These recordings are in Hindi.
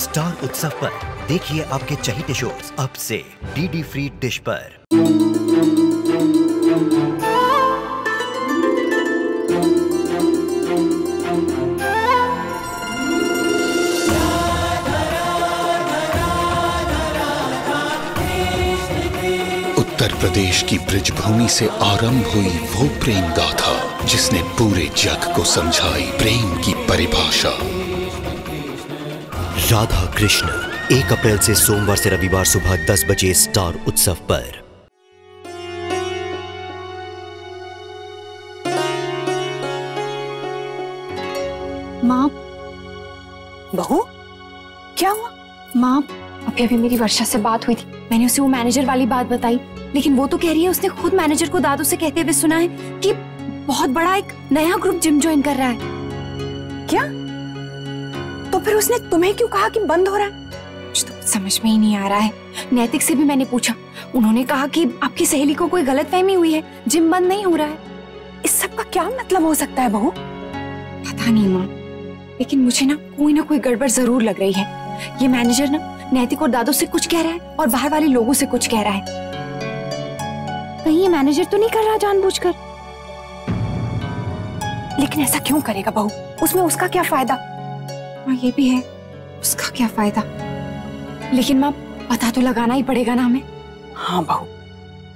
स्टार उत्सव पर देखिए आपके चहेते शोज अब से डीडी फ्री डिश पर। उत्तर प्रदेश की ब्रजभूमि से आरंभ हुई वो प्रेम गाथा जिसने पूरे जग को समझाई प्रेम की परिभाषा। राधा कृष्ण 1 अप्रैल से सोमवार से रविवार सुबह 10 बजे स्टार उत्सव पर। माँ। बहू, क्या हुआ? माँ, अभी मेरी वर्षा से बात हुई थी। मैंने उसे वो मैनेजर वाली बात बताई, लेकिन वो तो कह रही है उसने खुद मैनेजर को दादू से कहते हुए सुना है कि बहुत बड़ा एक नया ग्रुप जिम ज्वाइन कर रहा है। क्या? तो फिर उसने तुम्हें क्यों कहा कि बंद हो रहा है? मुझे तो कुछ समझ में ही नहीं आ रहा है। नैतिक से भी मैंने पूछा, उन्होंने कहा कि आपकी सहेली को कोई गलतफहमी हुई है, जिम बंद नहीं हो रहा है। इस सब का क्या मतलब हो सकता है बहू? पता नहीं माँ, लेकिन मुझे ना कोई गड़बड़ जरूर लग रही है। ये मैनेजर ना नैतिक और दादू से कुछ कह रहा है और बाहर वाले लोगों से कुछ कह रहा है। कहीं ये मैनेजर तो नहीं कर रहा जानबूझकर? लेकिन ऐसा क्यों करेगा बहू? उसमें उसका क्या फायदा? हाँ ये भी है, उसका क्या फायदा। लेकिन माँ, पता तो लगाना ही पड़ेगा ना हमें। हाँ बहू,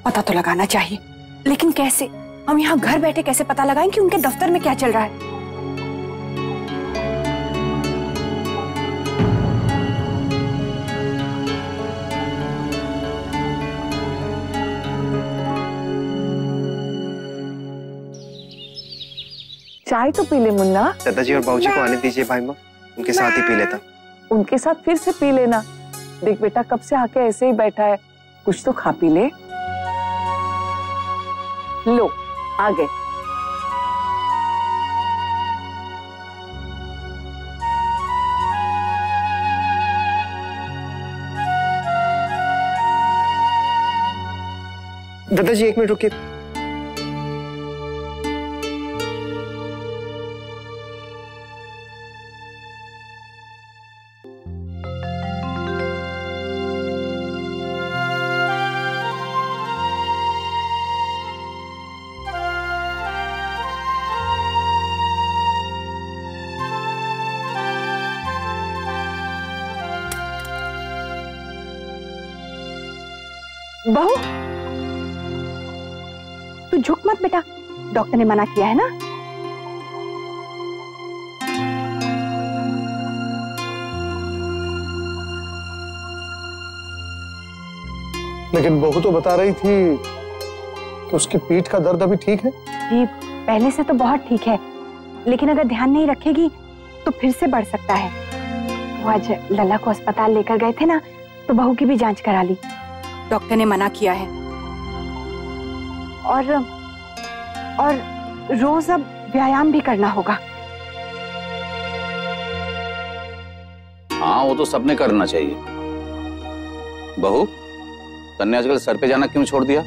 पता तो लगाना चाहिए, लेकिन कैसे? हम यहाँ घर बैठे कैसे पता लगाएं कि उनके दफ्तर में क्या चल रहा है? चाय तो पी ले मुन्ना। दादाजी और बाबूजी को आने दीजिए भाई माँ, उनके साथ ही पी लेता। उनके साथ फिर से पी लेना। देख बेटा, कब से आके ऐसे ही बैठा है, कुछ तो खा पी ले। लो आ गए। दादाजी 1 मिनट रुकिए। बहू, तू झुक मत बेटा, डॉक्टर ने मना किया है ना। लेकिन बहू तो बता रही थी कि उसकी पीठ का दर्द अभी ठीक है। जी, पहले से तो बहुत ठीक है, लेकिन अगर ध्यान नहीं रखेगी तो फिर से बढ़ सकता है। वो आज लला को अस्पताल लेकर गए थे ना, तो बहू की भी जांच करा ली। डॉक्टर ने मना किया है। और रोज अब व्यायाम भी करना होगा। हाँ, वो तो सबने करना चाहिए। बहू, तन्ने आजकल सर पे जाना क्यों छोड़ दिया?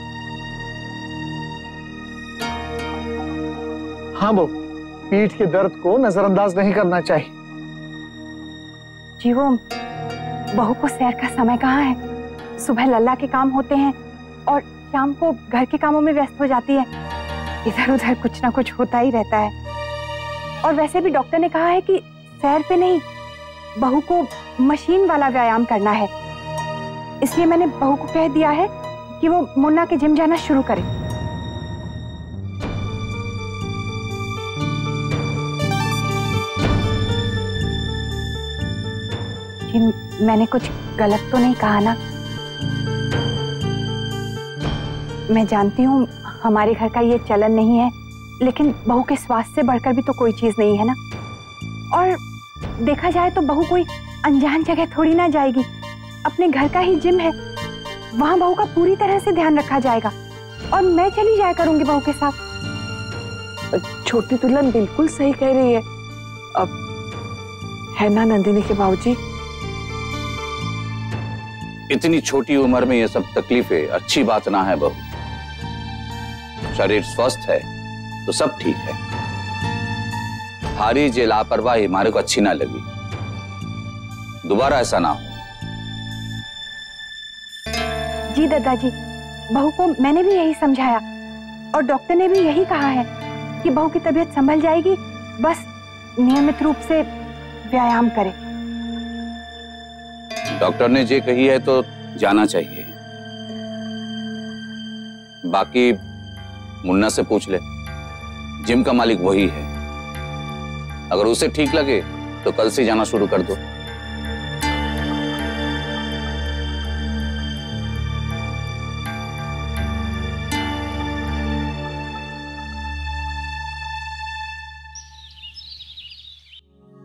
हाँ बहू, पीठ के दर्द को नजरअंदाज नहीं करना चाहिए। जी, वो बहू को सैर का समय कहाँ है? सुबह लल्ला के काम होते हैं और शाम को घर के कामों में व्यस्त हो जाती है। इधर उधर कुछ ना कुछ होता ही रहता है। और वैसे भी डॉक्टर ने कहा है कि सैर पे नहीं, बहू को मशीन वाला व्यायाम करना है। इसलिए मैंने बहू को कह दिया है कि वो मुन्ना के जिम जाना शुरू करे। जी, मैंने कुछ गलत तो नहीं कहा ना? मैं जानती हूँ हमारे घर का ये चलन नहीं है, लेकिन बहू के स्वास्थ्य से बढ़कर भी तो कोई चीज नहीं है ना। और देखा जाए तो बहू कोई अनजान जगह थोड़ी ना जाएगी, अपने घर का ही जिम है, वहां बहू का पूरी तरह से ध्यान रखा जाएगा। और मैं चली जाया करूंगी बहू के साथ। छोटी दुल्हन बिल्कुल सही कह रही है। अब है ना नंदिनी के बाबूजी? इतनी छोटी उम्र में ये सब तकलीफें अच्छी बात ना है बहू। शरीर स्वस्थ है तो सब ठीक है। हारी जे लापरवाही हमारे को अच्छी ना लगी। दोबारा ऐसा ना हो। जी दादाजी, बहू को मैंने भी यही समझाया और डॉक्टर ने भी यही कहा है कि बहू की तबीयत संभल जाएगी, बस नियमित रूप से व्यायाम करे। डॉक्टर ने जे कही है तो जाना चाहिए। बाकी मुन्ना से पूछ ले, जिम का मालिक वही है। अगर उसे ठीक लगे तो कल से जाना शुरू कर दो।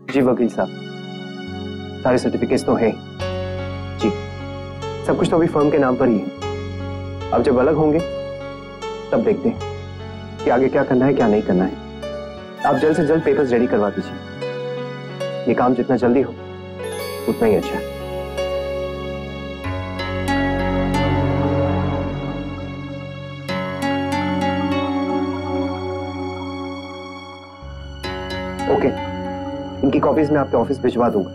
जी वकील साहब, सारे सर्टिफिकेट्स तो हैं जी, सब कुछ तो अभी फर्म के नाम पर ही है। अब जब अलग होंगे तब देखते हैं कि आगे क्या करना है क्या नहीं करना है। आप जल्द से जल्द पेपर्स रेडी करवा दीजिए। ये काम जितना जल्दी हो उतना ही अच्छा है। ओके, इनकी कॉपीज मैं आपके ऑफिस भिजवा दूंगा।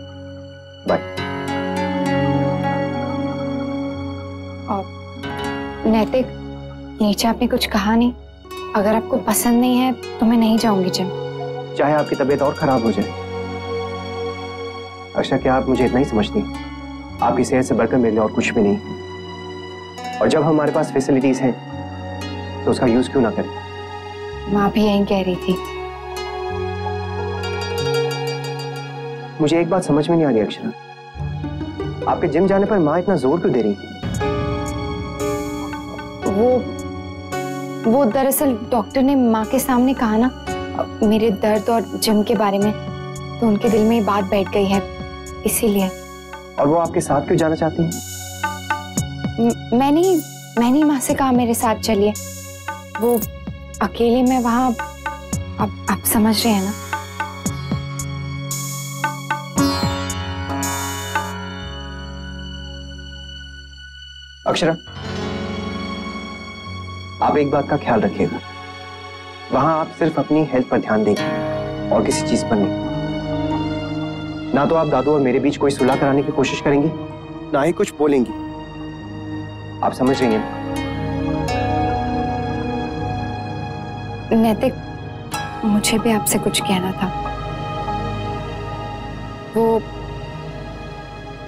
बाय। नैतिक, नीचे आपने कुछ कहा नहीं। अगर आपको पसंद नहीं है तो मैं नहीं जाऊंगी जिम। चाहे आपकी तबीयत और खराब हो जाए। अक्षरा, क्या आप मुझे इतना ही समझती हैं? आपकी सेहत से बढ़कर मेरे लिए और कुछ भी नहीं। और जब हमारे पास फैसिलिटीज हैं तो उसका यूज क्यों ना करें? माँ भी यही कह रही थी। मुझे एक बात समझ में नहीं आ रही अक्षरा, आपके जिम जाने पर माँ इतना जोर क्यों दे रही है? वो दरअसल डॉक्टर ने माँ के सामने कहा ना मेरे दर्द और जिम के बारे में, तो उनके दिल में ये बात बैठ गई है, इसीलिए। और वो आपके साथ क्यों जाना चाहती हैं? मैंने माँ से कहा मेरे साथ चलिए। वो अकेले में वहां, आप समझ रहे हैं ना। अक्षरा, आप एक बात का ख्याल रखिएगा, वहां आप सिर्फ अपनी हेल्थ पर ध्यान देंगे और किसी चीज पर नहीं। ना तो आप दादू और मेरे बीच कोई सुलह कराने की कोशिश करेंगी, ना ही कुछ बोलेंगी। आप समझ रही हैं? नैतिक, मुझे भी आपसे कुछ कहना था। वो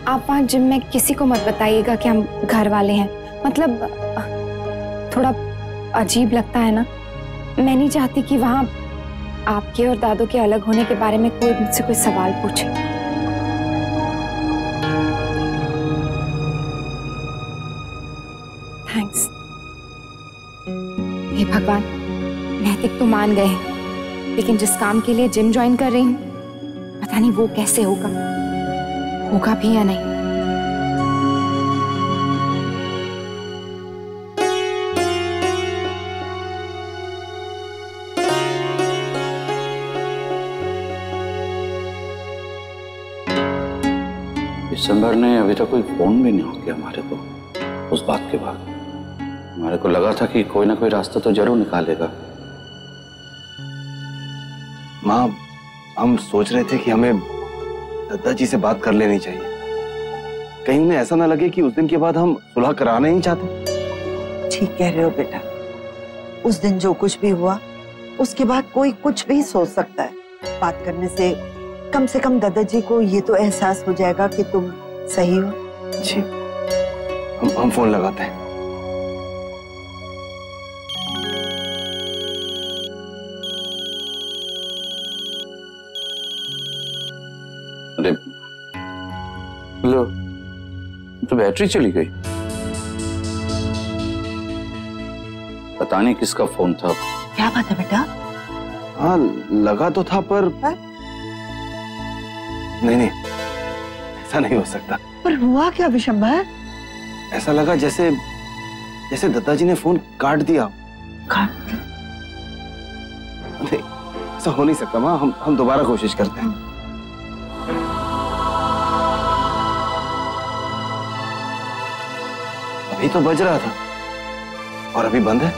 आप वहां जिम में किसी को मत बताइएगा कि हम घर वाले हैं। मतलब थोड़ा अजीब लगता है ना। मैं नहीं चाहती कि वहां आपके और दादू के अलग होने के बारे में कोई मुझसे कोई सवाल पूछे। थैंक्स। हे भगवान, नैतिक तो मान गए हैं, लेकिन जिस काम के लिए जिम ज्वाइन कर रही हूँ पता नहीं वो कैसे होगा भी या नहीं। दिसंबर ने अभी तक कोई फोन भी नहीं किया हमारे को। उस बात के बाद हमारे को लगा था कि कोई ना कोई रास्ता तो जरूर निकालेगा। माँ, हम सोच रहे थे कि हमें दादाजी से बात कर लेनी चाहिए। कहीं उन्हें ऐसा ना लगे कि उस दिन के बाद हम सुलह कराना ही नहीं चाहते। ठीक कह रहे हो बेटा, उस दिन जो कुछ भी हुआ उसके बाद कोई कुछ भी सोच सकता है। बात करने से कम दादाजी को ये तो एहसास हो जाएगा कि तुम सही हो। जी, हम फोन लगाते हैं। अरे लो, तो बैटरी चली गई। पता नहीं किसका फोन था। क्या बात है बेटा? हाँ, लगा तो था पर नहीं, ऐसा नहीं हो सकता। पर हुआ क्या विशंबर? ऐसा लगा जैसे दादाजी ने फोन काट दिया। नहीं, ऐसा हो नहीं सकता माँ। हम दोबारा कोशिश करते हैं। अभी तो बज रहा था और अभी बंद है।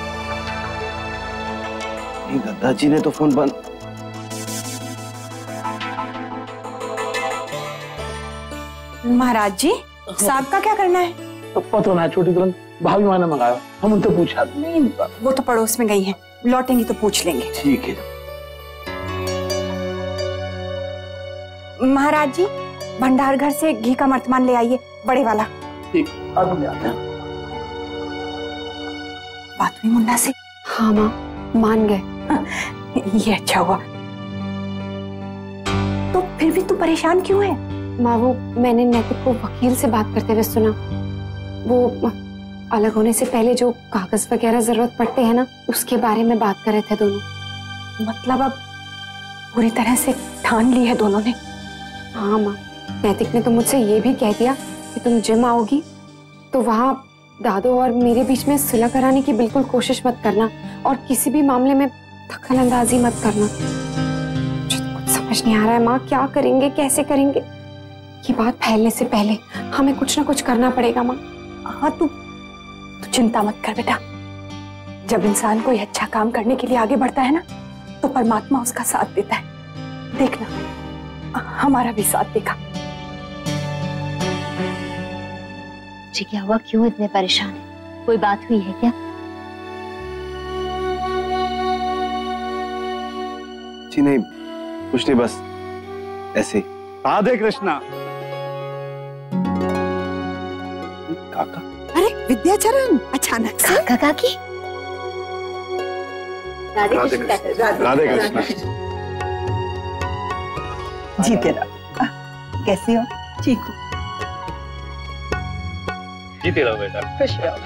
नहीं, दादाजी ने तो फोन बंद। महाराज जी, साहब का क्या करना है? तो पता ना, छोटी दुल्हन भाभी माँ ने मंगाया, हम उनसे पूछा। नहीं, वो तो पड़ोस में गई हैं, लौटेंगी तो पूछ लेंगे। ठीक है। महाराज जी, भंडार घर से घी का मर्तमान ले आइए, बड़े वाला। ठीक, अब ले आते हैं। बात हुई मुन्ना से? हाँ माँ, मान गए। ये अच्छा हुआ। तो फिर भी तू परेशान क्यों है? माँ, वो मैंने नैतिक को वकील से बात करते हुए सुना। वो अलग होने से पहले जो कागज वगैरह जरूरत पड़ते हैं ना, उसके बारे में बात कर रहे थे दोनों। मतलब अब पूरी तरह से ठान ली है दोनों ने? हाँ माँ, नैतिक ने तो मुझसे ये भी कह दिया कि तुम जिम आओगी तो वहाँ दादू और मेरे बीच में सुलह कराने की बिल्कुल कोशिश मत करना, और किसी भी मामले में दखल अंदाजी मत करना। मुझे तो कुछ समझ नहीं आ रहा है माँ, क्या करेंगे, कैसे करेंगे। ये बात फैलने से पहले हमें कुछ ना कुछ करना पड़ेगा माँ। हाँ, तू चिंता मत कर बेटा। जब इंसान कोई अच्छा काम करने के लिए आगे बढ़ता है ना, तो परमात्मा उसका साथ देता है। देखना, हमारा भी साथ देखा। जी क्या हुआ, क्यों इतने परेशान है? कोई बात हुई है क्या? जी नहीं, कुछ नहीं, बस ऐसे। राधे कृष्णा। काका। अरे विद्याचरण, अचानक से? काका काकी। राधे कृष्णा। जीते रहो। कैसी हो? ठीक हो? जीते रहो बेटा। खुश रहो।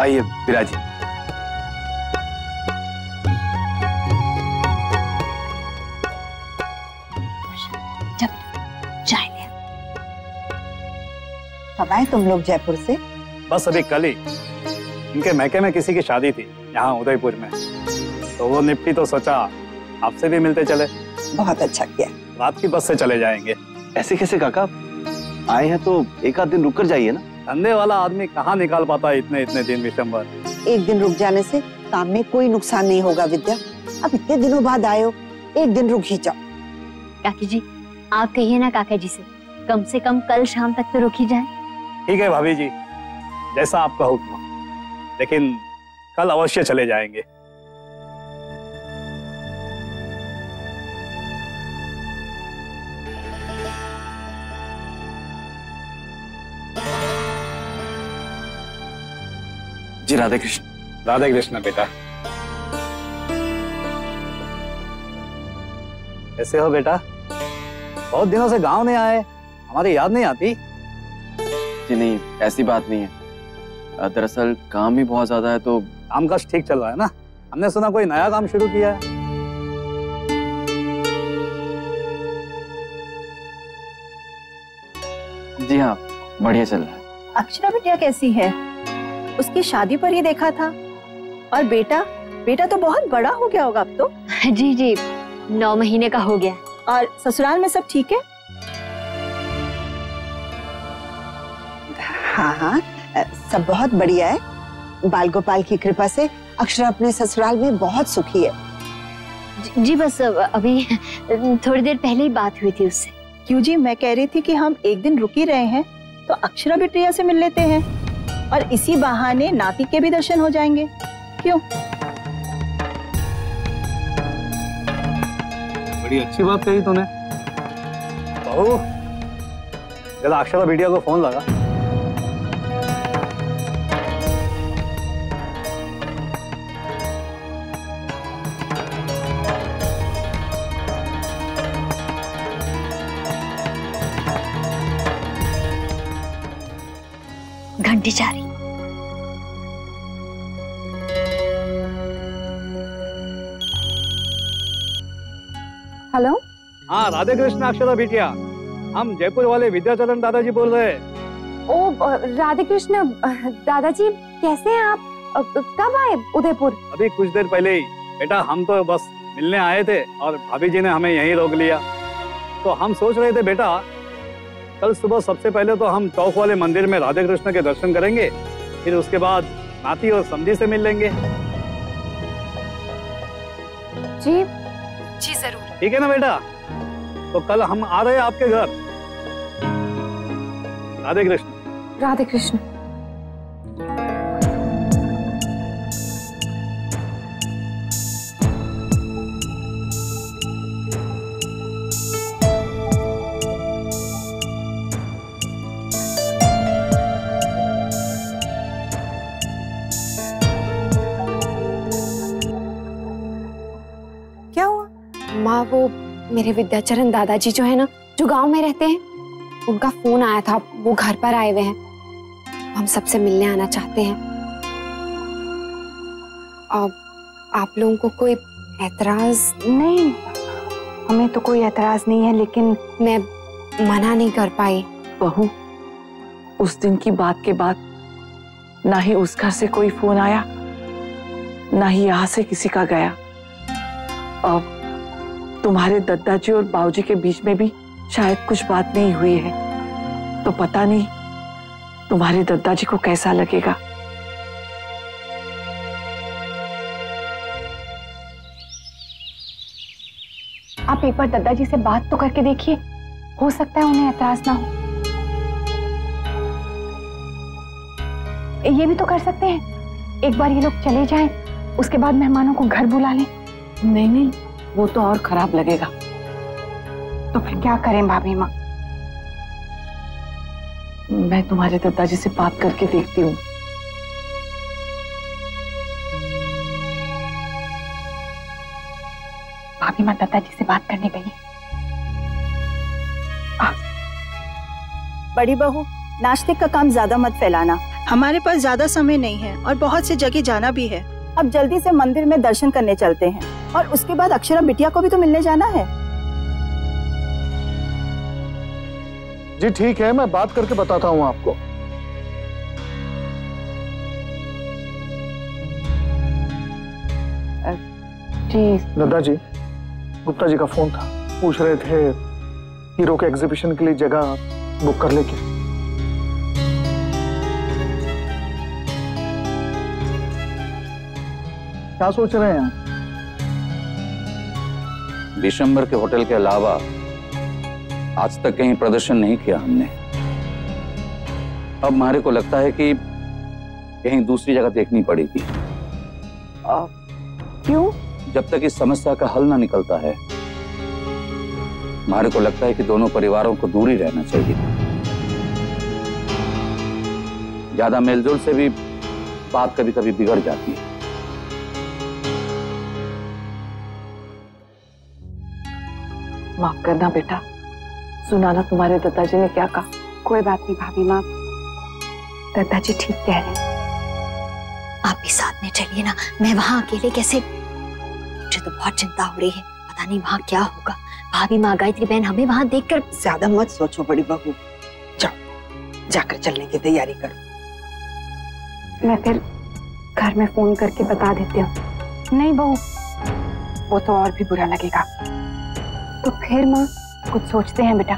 आइए विराजी। चाय ले। कब आए तुम लोग जयपुर से? बस अभी कल ही। इनके मैके में किसी की शादी थी यहाँ उदयपुर में, तो वो निपटी तो सोचा आपसे भी मिलते चले। बहुत अच्छा किया। रात की बस से चले जाएंगे। ऐसे कैसे काका, आए हैं तो एक आध दिन रुक कर जाइए ना। धंधे वाला आदमी कहाँ निकाल पाता है इतने दिन विशंबर। एक दिन रुक जाने से काम में कोई नुकसान नहीं होगा विद्या। अब इतने दिनों बाद आए हो, एक दिन रुक ही जाओ। काकी जी, आप कहिए ना काका जी से कम कल शाम तक तो रुक ही जाए। ठीक है भाभी जी, जैसा आपका हुक्म, लेकिन कल अवश्य चले जाएंगे। जी राधे कृष्ण। राधे कृष्ण बेटा। कैसे हो बेटा? बहुत दिनों से गांव नहीं आए, हमारी याद नहीं आती? जी नहीं, ऐसी बात नहीं है। दरअसल काम ही बहुत ज्यादा है। तो काम काज ठीक चल रहा है ना? हमने सुना कोई नया काम शुरू किया है। जी हाँ, बढ़िया चल रहा है। अक्षरा बिटिया कैसी है? उसकी शादी पर ही देखा था। और बेटा तो बहुत बड़ा हो गया होगा अब तो। जी जी, 9 महीने का हो गया। और ससुराल में सब ठीक है? हाँ हाँ, सब बहुत बढ़िया है। बाल गोपाल की कृपा से अक्षरा अपने ससुराल में बहुत सुखी है। जी बस अभी थोड़ी देर पहले ही बात हुई थी उससे। क्यों जी, मैं कह रही थी कि हम एक दिन रुक ही रहे हैं तो अक्षरा बिटिया से मिल लेते हैं, और इसी बहाने नाती के भी दर्शन हो जाएंगे। क्यों? बड़ी अच्छी बात कही तूने। बहू, जरा अक्षरा बिटिया को फोन लगा। घंटी जा रही। हेलो। हाँ राधे कृष्ण अक्षरा बिटिया, हम जयपुर वाले विद्याचरण दादाजी बोल रहे हैं। ओ राधे कृष्ण दादाजी, कैसे हैं आप? कब आए उदयपुर? अभी कुछ देर पहले ही बेटा। हम तो बस मिलने आए थे और भाभी जी ने हमें यहीं रोक लिया। तो हम सोच रहे थे बेटा, कल सुबह सबसे पहले तो हम चौक वाले मंदिर में राधे कृष्ण के दर्शन करेंगे, फिर उसके बाद नाती और समधी से मिल लेंगे। जी जी जरूर। ठीक है ना बेटा? तो कल हम आ रहे हैं आपके घर। राधे कृष्ण। राधे कृष्ण। क्या हुआ? माँ, वो मेरे विद्याचरण दादाजी जो है ना, जो गांव में रहते हैं, उनका फोन आया था। वो घर पर आए हुए हैं, हम सबसे मिलने आना चाहते हैं। अब आप लोगों को कोई एतराज? नहीं, हमें तो कोई एतराज नहीं है, लेकिन मैं मना नहीं कर पाई। बहू, उस दिन की बात के बाद ना ही उस घर से कोई फोन आया, ना ही यहाँ से किसी का गया। अब तुम्हारे दादाजी और बाबूजी के बीच में भी शायद कुछ बात नहीं हुई है, तो पता नहीं तुम्हारे दादाजी को कैसा लगेगा। आप एक बार दादाजी से बात तो करके देखिए, हो सकता है उन्हें एतराज ना हो। ये भी तो कर सकते हैं, एक बार ये लोग चले जाएं, उसके बाद मेहमानों को घर बुला लें। नहीं नहीं, वो तो और खराब लगेगा। तो फिर क्या करें भाभी माँ? मैं तुम्हारे दादाजी से बात करके देखती हूँ। भाभी माँ दादाजी से बात करने गई। बड़ी बहू, नाश्ते का काम ज्यादा मत फैलाना, हमारे पास ज्यादा समय नहीं है और बहुत सी जगह जाना भी है। अब जल्दी से मंदिर में दर्शन करने चलते हैं और उसके बाद अक्षरा बिटिया को भी तो मिलने जाना है। जी ठीक है, मैं बात करके बताता हूँ आपको। जी दादाजी, गुप्ता जी का फोन था, पूछ रहे थे हीरो के एग्जीबिशन के लिए जगह बुक कर लेके। क्या सोच रहे हैं? दिसंबर के होटल के अलावा आज तक कहीं प्रदर्शन नहीं किया हमने। अब हमारे को लगता है कि कहीं दूसरी जगह देखनी पड़ेगी। क्यों? जब तक इस समस्या का हल ना निकलता है, हमारे को लगता है कि दोनों परिवारों को दूर ही रहना चाहिए। ज्यादा मेलजोल से भी बात कभी कभी बिगड़ जाती है। माफ करना बेटा, सुना ना तुम्हारे दादाजी ने क्या कहा। कोई बात नहीं भाभी माँ, दादाजी ठीक कह रहे हैं। आप भी साथ में चलिए ना, मैं वहां अकेले कैसे? मुझे तो बहुत चिंता हो रही है, पता नहीं वहां क्या होगा। भाभी माँ, गायत्री बहन हमें वहां देखकर। ज्यादा मत सोचो बड़ी बहू, जाओ जाकर चलने की तैयारी करो। मैं फिर घर में फोन करके बता देती हूँ। नहीं बहू, वो तो और भी बुरा लगेगा। तो फिर माँ कुछ सोचते हैं बेटा।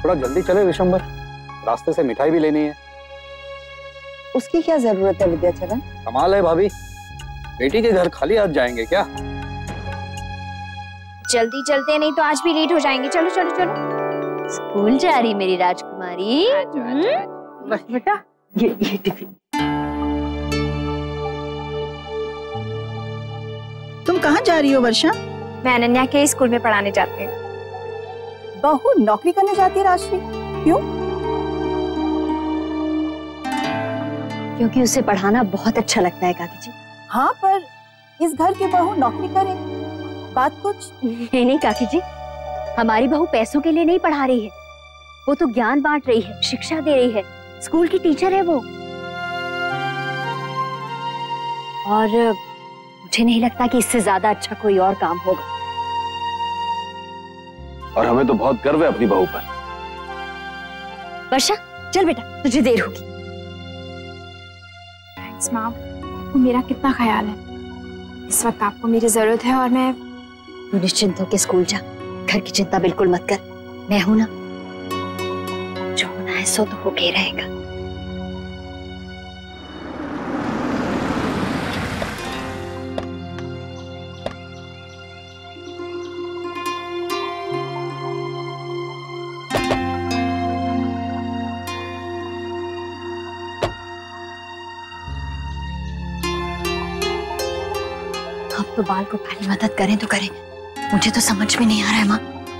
थोड़ा जल्दी चले दिसंबर, रास्ते से मिठाई भी लेनी है। उसकी क्या जरूरत है विद्याचरण? कमाल है भाभी, बेटी के घर खाली हाथ जाएंगे क्या? जल्दी चलते, नहीं तो आज भी लेट हो जाएंगे। चलो चलो चलो। स्कूल जा रही मेरी राजकुमारी। बस बेटा, ये टिफिन। तुम कहाँ जा रही हो वर्षा? मैं अनन्या के स्कूल में पढ़ाने जाती हूँ। बहू नौकरी करने जाती है राजश्री, क्यों? क्योंकि उसे पढ़ाना बहुत अच्छा लगता है काकी जी। हाँ, पर इस घर की बहू नौकरी करे, बात कुछ नहीं। नहीं काकी जी, हमारी बहू पैसों के लिए नहीं पढ़ा रही है, वो तो ज्ञान बांट रही है, शिक्षा दे रही है, स्कूल की टीचर है वो। और मुझे नहीं लगता कि इससे ज्यादा अच्छा कोई और काम होगा। और हमें तो बहुत गर्व है अपनी बहू पर। वर्षा चल बेटा, तुझे देर होगी। थैंक्स माँ, आपको मेरा कितना ख्याल है। इस वक्त आपको मेरी जरूरत है और मैं। तू निश्चिंत होकर स्कूल जा, घर की चिंता बिल्कुल मत कर, मैं हूं ना। जो होना है सो तो होके रहेगा। बाल गोपाल मदद करें तो करें, मुझे तो समझ में नहीं आ रहा है माँ,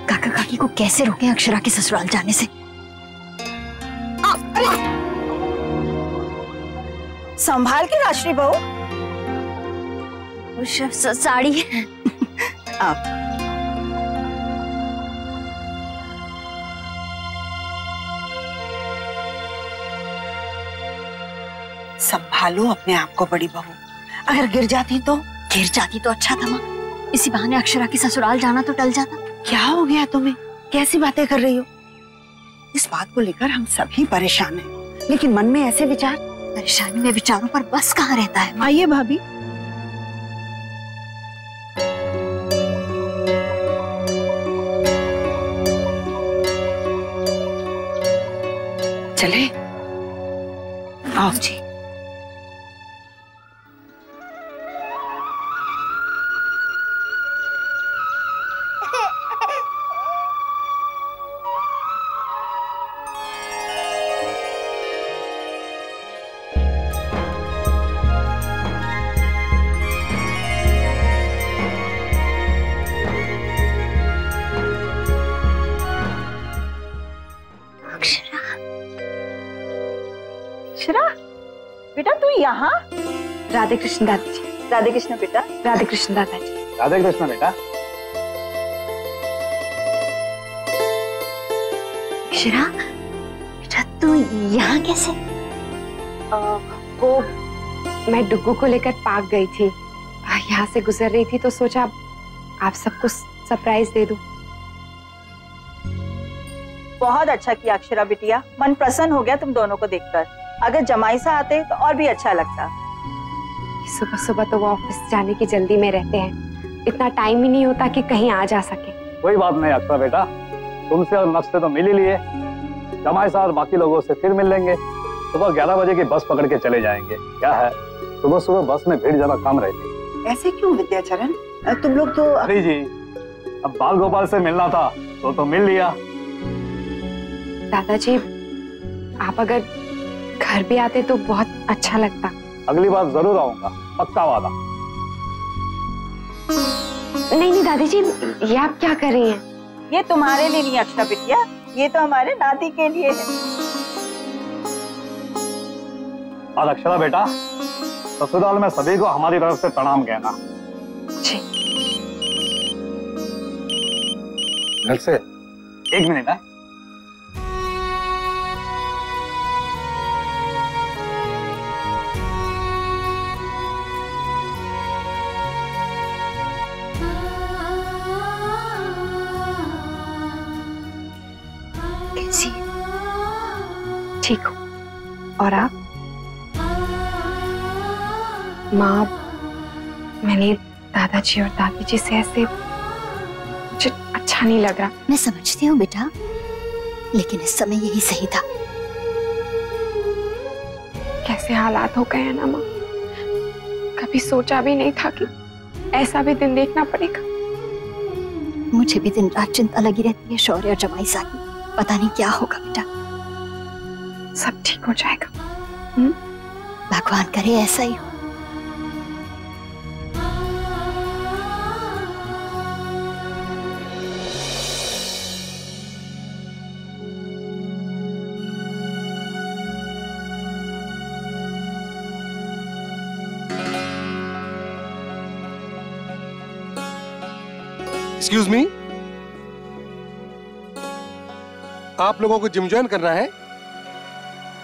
काका काकी को कैसे रोकें अक्षरा के ससुराल जाने से। संभाल के राष्ट्रीय बहू। साड़ी संभालो अपने आप को बड़ी बहू, अगर गिर जाती तो अच्छा था माँ, इसी बहाने अक्षरा के ससुराल जाना तो टल जाता। क्या हो गया तुम्हें, कैसी बातें कर रही हो? इस बात को लेकर हम सभी परेशान हैं, लेकिन मन में ऐसे विचार। परेशानी में विचारों पर बस कहाँ रहता है। आइए भाभी। चले आओ जी। बेटा तू यहाँ? राधे कृष्ण दादाजी। राधे कृष्ण बेटा। राधे कृष्ण दादाजी। राधे कृष्ण बेटा। अक्षरा बेटा तू यहाँ कैसे? वो मैं डुग्गू को लेकर पार्क गई थी, यहाँ से गुजर रही थी तो सोचा आप सबको सरप्राइज दे दूं। बहुत अच्छा किया अक्षरा बिटिया, मन प्रसन्न हो गया तुम दोनों को देखकर। अगर जमाई सा आते तो और भी अच्छा लगता। सुबह सुबह तो वो ऑफिस जाने की जल्दी में रहते हैं, इतना टाइम ही नहीं होता कि कहीं आ जा सके। कोई बात नहीं अक्षरा बेटा, तुमसे और नक्श से तो मिल ही लिए, जमाई साहब और बाकी लोगों से फिर मिल लेंगे। सुबह 11 बजे की बस पकड़ के चले जाएंगे। क्या है, सुबह सुबह बस में भीड़ ज्यादा कम रहती। ऐसे क्यों विद्याचरण, तुम लोग तो। अरे जी, अब बाल गोपाल से मिलना था तो मिल लिया। दादाजी आप अगर घर भी आते तो बहुत अच्छा लगता। अगली बार जरूर आऊंगा, पक्का वादा। नहीं दादाजी, ये आप क्या कर रही हैं? ये तुम्हारे लिए नहीं अक्षरा बिटिया, ये तो हमारे नाती के लिए है। और अक्षरा बेटा, ससुराल में सभी को हमारी तरफ से प्रणाम कहना। जी। घर से 1 मिनट है। कैसी? ठीक हो? और आप? माँ, मैंने दादाजी और दादी जी से ऐसे मुझे अच्छा नहीं लग रहा। मैं समझती हूँ बेटा, लेकिन इस समय यही सही था। कैसे हालात हो गए हैं ना माँ, कभी सोचा भी नहीं था कि ऐसा भी दिन देखना पड़ेगा। मुझे भी दिन रात चिंता लगी रहती है शौर्य और जमाई सा की, पता नहीं क्या होगा बेटा। सब ठीक हो जाएगा। भगवान करे ऐसा ही हो। एक्सक्यूज मी, आप लोगों को जिम ज्वाइन करना है?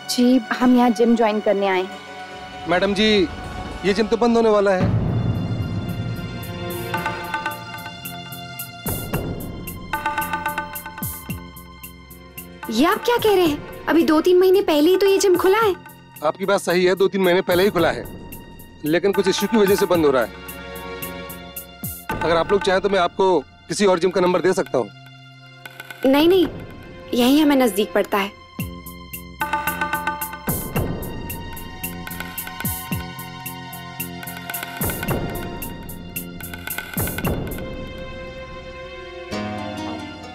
जी, हम यहाँ जिम ज्वाइन करने आए हैं। मैडम जी, ये जिम तो बंद होने वाला है। ये आप क्या कह रहे हैं? अभी 2-3 महीने पहले ही तो ये जिम खुला है। आपकी बात सही है, 2-3 महीने पहले ही खुला है, लेकिन कुछ इश्यू की वजह से बंद हो रहा है। अगर आप लोग चाहें तो मैं आपको किसी और जिम का नंबर दे सकता हूँ। नहीं, यही हमें नजदीक पड़ता है।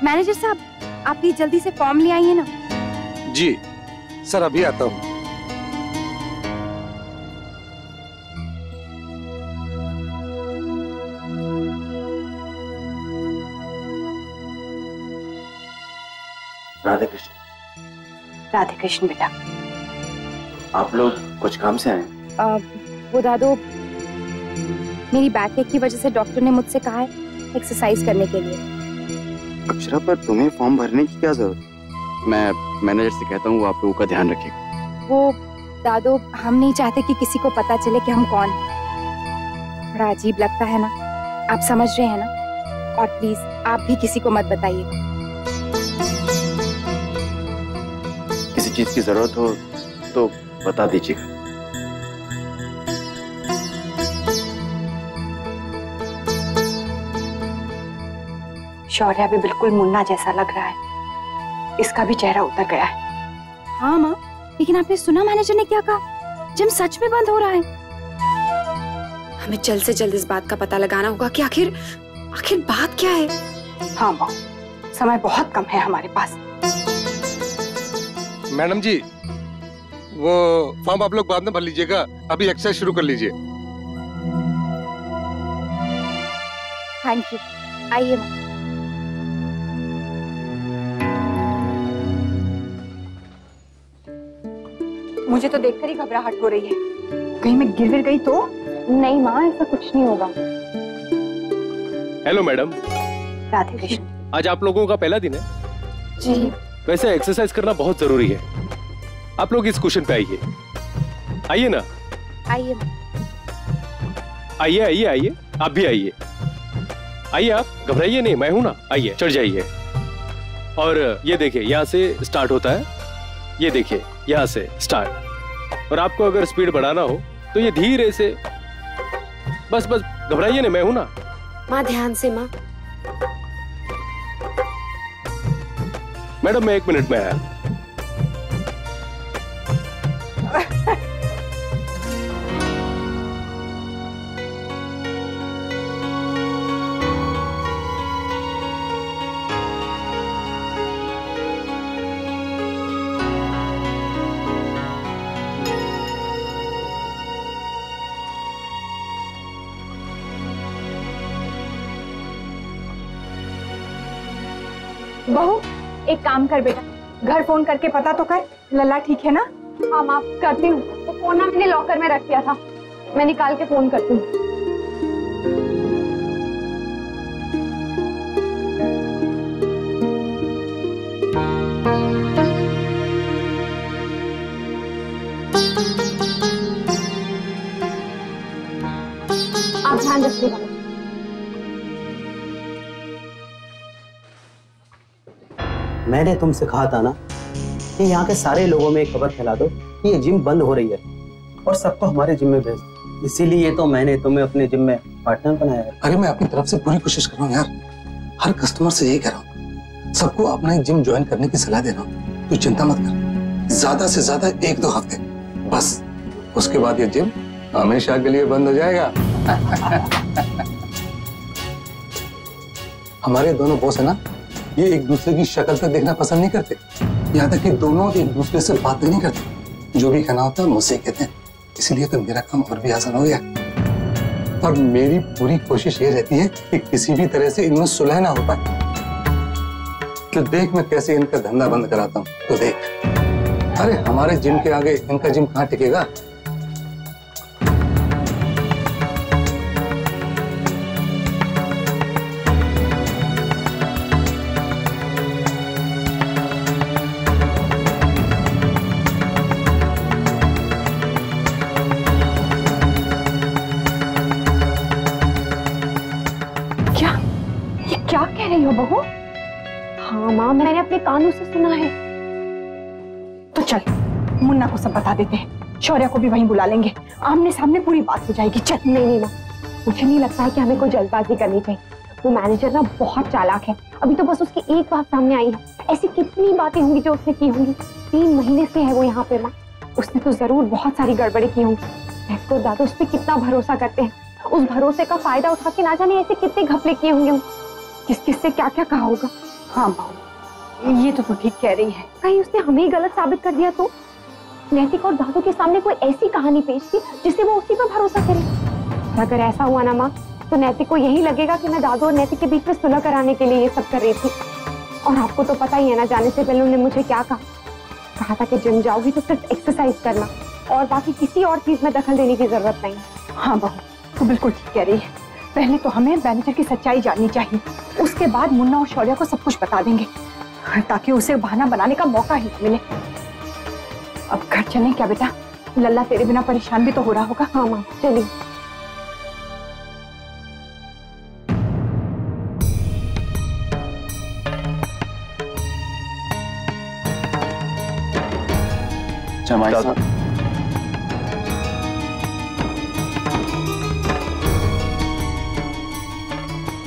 मैनेजर साहब, आप भी जल्दी से फॉर्म ले आइए ना। जी सर, अभी आता हूँ। राधे कृष्ण। राधे कृष्ण बेटा। आप लोग कुछ काम से आए? वो दादू, मेरी बैक एक की वजह से डॉक्टर ने मुझसे कहा है एक्सरसाइज करने के लिए। अक्षरा, पर तुम्हें फॉर्म भरने की क्या जरूरत? मैं मैनेजर से कहता हूँ, वो आप लोगों का ध्यान रखेगा। वो दादू, हम नहीं चाहते कि किसी को पता चले कि हम कौन हैं। बड़ा अजीब लगता है ना, आप समझ रहे हैं ना? और प्लीज आप भी किसी को मत बताइएगा। किसी चीज की जरूरत हो तो बता दीजिएगा। शौर्य भी बिल्कुल मुन्ना जैसा लग रहा है, इसका भी चेहरा उतर गया है। हाँ माँ, लेकिन आपने सुना मैनेजर ने क्या कहा? जिम सच में बंद हो रहा है। हमें जल्द से जल्द इस बात का पता लगाना होगा कि आखिर बात क्या है। हाँ माँ, समय बहुत कम है हमारे पास। मैडम जी, वो फॉर्म आप लोग बाद में भर लीजिएगा, अभी एक्सरसाइज शुरू कर लीजिए। Thank you. आइए माँ। मुझे तो देखकर ही घबराहट हो रही है, कहीं मैं गिर गई तो? नहीं माँ, ऐसा कुछ नहीं होगा। Hello madam. राधे कृष्ण। आज आप लोगों का पहला दिन है जी। वैसे एक्सरसाइज करना बहुत जरूरी है। आप लोग इस क्वेश्चन पे आइए। आइए ना। आइए आइए आइए आइए, आप भी आइए। आइए, आप घबराइए नहीं, मैं हूं ना। आइए, चढ़ जाइए। और ये देखिए, यहाँ से स्टार्ट होता है। ये देखिए, यहाँ से स्टार्ट। और आपको अगर स्पीड बढ़ाना हो तो ये धीरे से, बस बस, घबराइए नहीं, मैं हूं ना। माँ ध्यान से माँ। मैडम मैं 1 मिनट में आया। बहू, एक काम कर बेटा, घर फोन करके पता तो कर लल्ला ठीक है ना? हाँ माँ, करती हूँ। वो फोन ना मैंने लॉकर में रख दिया था, मैं निकाल के फोन करती हूँ। आप ध्यान रखिएगा। मैंने तुमसे कहा था ना कि यहाँ के सारे लोगों में एक खबर फैला दो कि ये जिम बंद हो रही है और सबको हमारे जिम में भेज दो। इसीलिए तो मैंने तुम्हें अपने जिम में पार्टनर बनाया है। अरे मैं अपनी तरफ से पूरी कोशिश कर रहा हूँ यार, हर कस्टमर से यही कह रहा हूँ, सबको अपना जिम ज्वाइन करने की सलाह दे रहा हूँ। तू चिंता मत कर, ज्यादा से ज्यादा 1-2 हफ्ते बस, उसके बाद ये जिम हमेशा के लिए बंद हो जाएगा। हमारे दोनों बॉस है ना, ये एक दूसरे की शक्ल तक देखना पसंद नहीं करते, यहाँ तक कि दोनों एक दूसरे से बात नहीं करते। जो भी कहना होता है मुझसे कहते हैं, इसलिए तो मेरा काम और भी आसान हो गया। और मेरी पूरी कोशिश ये रहती है कि किसी भी तरह से इनमें सुलह ना हो पाए। तो देख मैं कैसे इनका धंधा बंद कराता हूँ, तो देख। अरे हमारे जिम के आगे इनका जिम कहाँ टिकेगा? क्या कह रही हो बहू? हाँ माँ, मैंने अपने कानों से सुना है। तो चल मुन्ना को सब बता देते हैं, शौर्य को भी वहीं बुला लेंगे, आमने सामने पूरी बात हो जाएगी। चल। नहीं माँ, मुझे नहीं लगता है कि हमें कोई जल्दबाजी करनी चाहिए। वो मैनेजर ना बहुत चालाक है, अभी तो बस उसकी एक बात सामने आई है। ऐसी कितनी बातें होंगी जो उसने की होंगी। 3 महीने से है वो यहाँ पे माँ, उसने तो जरूर बहुत सारी गड़बड़ी की होंगी। तो दादा उस पर कितना भरोसा करते हैं, उस भरोसे का फायदा उठा के ना जाने ऐसे कितने घपले किए होंगे, किस किस से क्या क्या कहा होगा। हाँ बहू, ये तो तू ठीक कह रही है। कहीं उसने हमें गलत साबित कर दिया तो? नैतिक और दादू के सामने कोई ऐसी कहानी पेश की जिससे वो उसी पर भरोसा करे। अगर ऐसा हुआ ना माँ, तो नैतिक को यही लगेगा कि मैं दादू और नैतिक के बीच में सुलह कराने के लिए ये सब कर रही थी। और आपको तो पता ही है ना, जाने से पहले उन्होंने मुझे क्या कहा था कि जिम जाओगी तो सिर्फ एक्सरसाइज करना और बाकी किसी और चीज में दखल देने की जरूरत नहीं। हाँ बहू, तू बिल्कुल ठीक कह रही है। पहले तो हमें मैनेजर की सच्चाई जाननी चाहिए, उसके बाद मुन्ना और शौर्य को सब कुछ बता देंगे ताकि उसे बहाना बनाने का मौका ही मिले। अब घर चलें क्या बेटा? लल्ला तेरे बिना परेशान भी तो हो रहा होगा। हाँ माँ चलिए। जमाई साहब,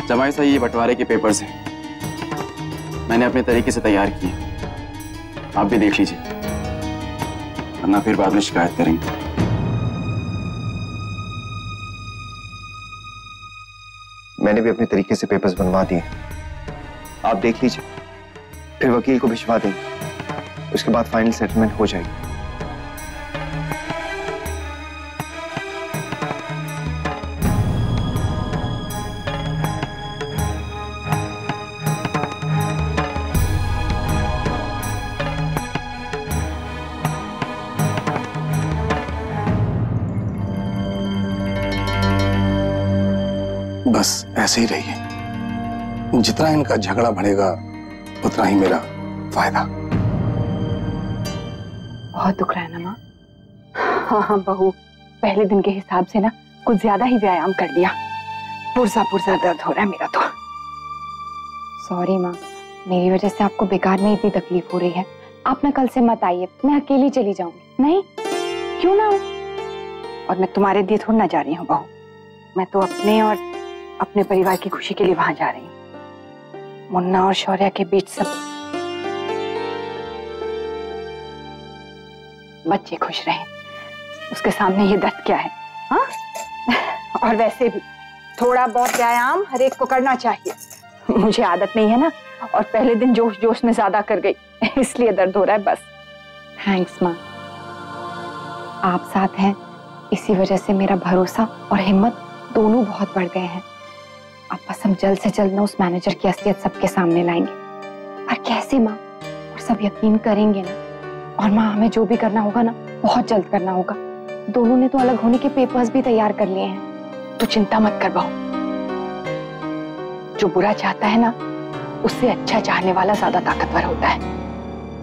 जमाई साहब ये बंटवारे के पेपर्स हैं, मैंने अपने तरीके से तैयार किए, आप भी देख लीजिए वरना फिर बाद में शिकायत करेंगे। मैंने भी अपने तरीके से पेपर्स बनवा दिए, आप देख लीजिए, फिर वकील को भिजवा देंगे, उसके बाद फाइनल सेटलमेंट हो जाएगी। बस ऐसे ही रहिए, जितना इनका झगड़ा बढ़ेगा उतना ही मेरा फायदा। बहुत दुख रहा है ना माँ? हाँ हाँ बहू, पहले दिन के हिसाब से ना कुछ ज्यादा ही व्यायाम कर लिया, पुर्जा पुर्जा दर्द हो रहा है मेरा तो। सॉरी माँ, मेरी वजह से आपको बेकार में इतनी तकलीफ हो रही है। आप ना कल से मत आइए, मैं अकेली चली जाऊंगी। नहीं, क्यों ना? और मैं तुम्हारे लिए थोड़ी ना जा रही हूँ बहू, मैं तो अपने और अपने परिवार की खुशी के लिए वहां जा रही हूँ। मुन्ना और शौर्य के बीच सब बच्चे खुश रहें, उसके सामने ये दर्द क्या है? हाँ? और वैसे भी थोड़ा बहुत व्यायाम हर एक को करना चाहिए। मुझे आदत नहीं है ना, और पहले दिन जोश जोश में ज्यादा कर गई, इसलिए दर्द हो रहा है बस। थैंक्स माँ, आप साथ हैं इसी वजह से मेरा भरोसा और हिम्मत दोनों बहुत बढ़ गए हैं। अब बस हम जल्द से जल्द ना उस मैनेजर की असलियत सबके सामने लाएंगे। पर कैसे माँ? और सब यकीन करेंगे ना। और माँ, हमें जो भी करना होगा ना बहुत जल्द करना होगा। दोनों ने तो अलग होने के पेपर्स भी तैयार कर लिए हैं। तो चिंता मत कर बहू, जो बुरा चाहता है ना उससे अच्छा चाहने वाला ज्यादा ताकतवर होता है,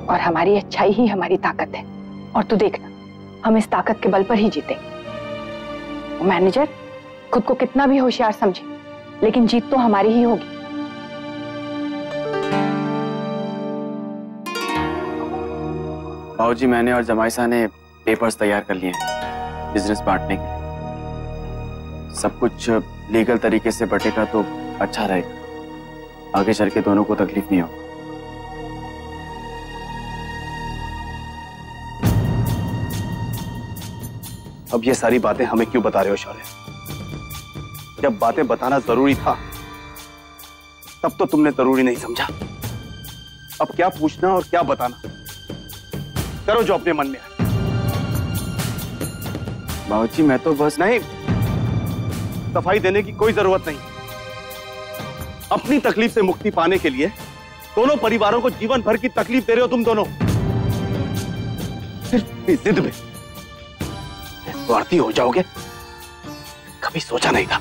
और हमारी अच्छाई ही हमारी ताकत है। और तू देखना, हम इस ताकत के बल पर ही जीतेंगे। वो मैनेजर खुद को कितना भी होशियार समझे, लेकिन जीत तो हमारी ही होगी। बाबूजी, मैंने और जमाई साहब ने पेपर्स तैयार कर लिए हैं बिजनेस बांटने के लिए। सब कुछ लीगल तरीके से बटेगा तो अच्छा रहेगा, आगे चल के दोनों को तकलीफ नहीं होगी। अब ये सारी बातें हमें क्यों बता रहे हो शौर्य? जब बातें बताना जरूरी था तब तो तुमने जरूरी नहीं समझा। अब क्या पूछना और क्या बताना, करो जो अपने मन में आए। बाबूजी, मैं तो बस नहीं, सफाई देने की कोई जरूरत नहीं। अपनी तकलीफ से मुक्ति पाने के लिए दोनों परिवारों को जीवन भर की तकलीफ दे रहे हो तुम दोनों। सिर्फ जिद में स्वार्थी हो जाओगे, कभी सोचा नहीं था।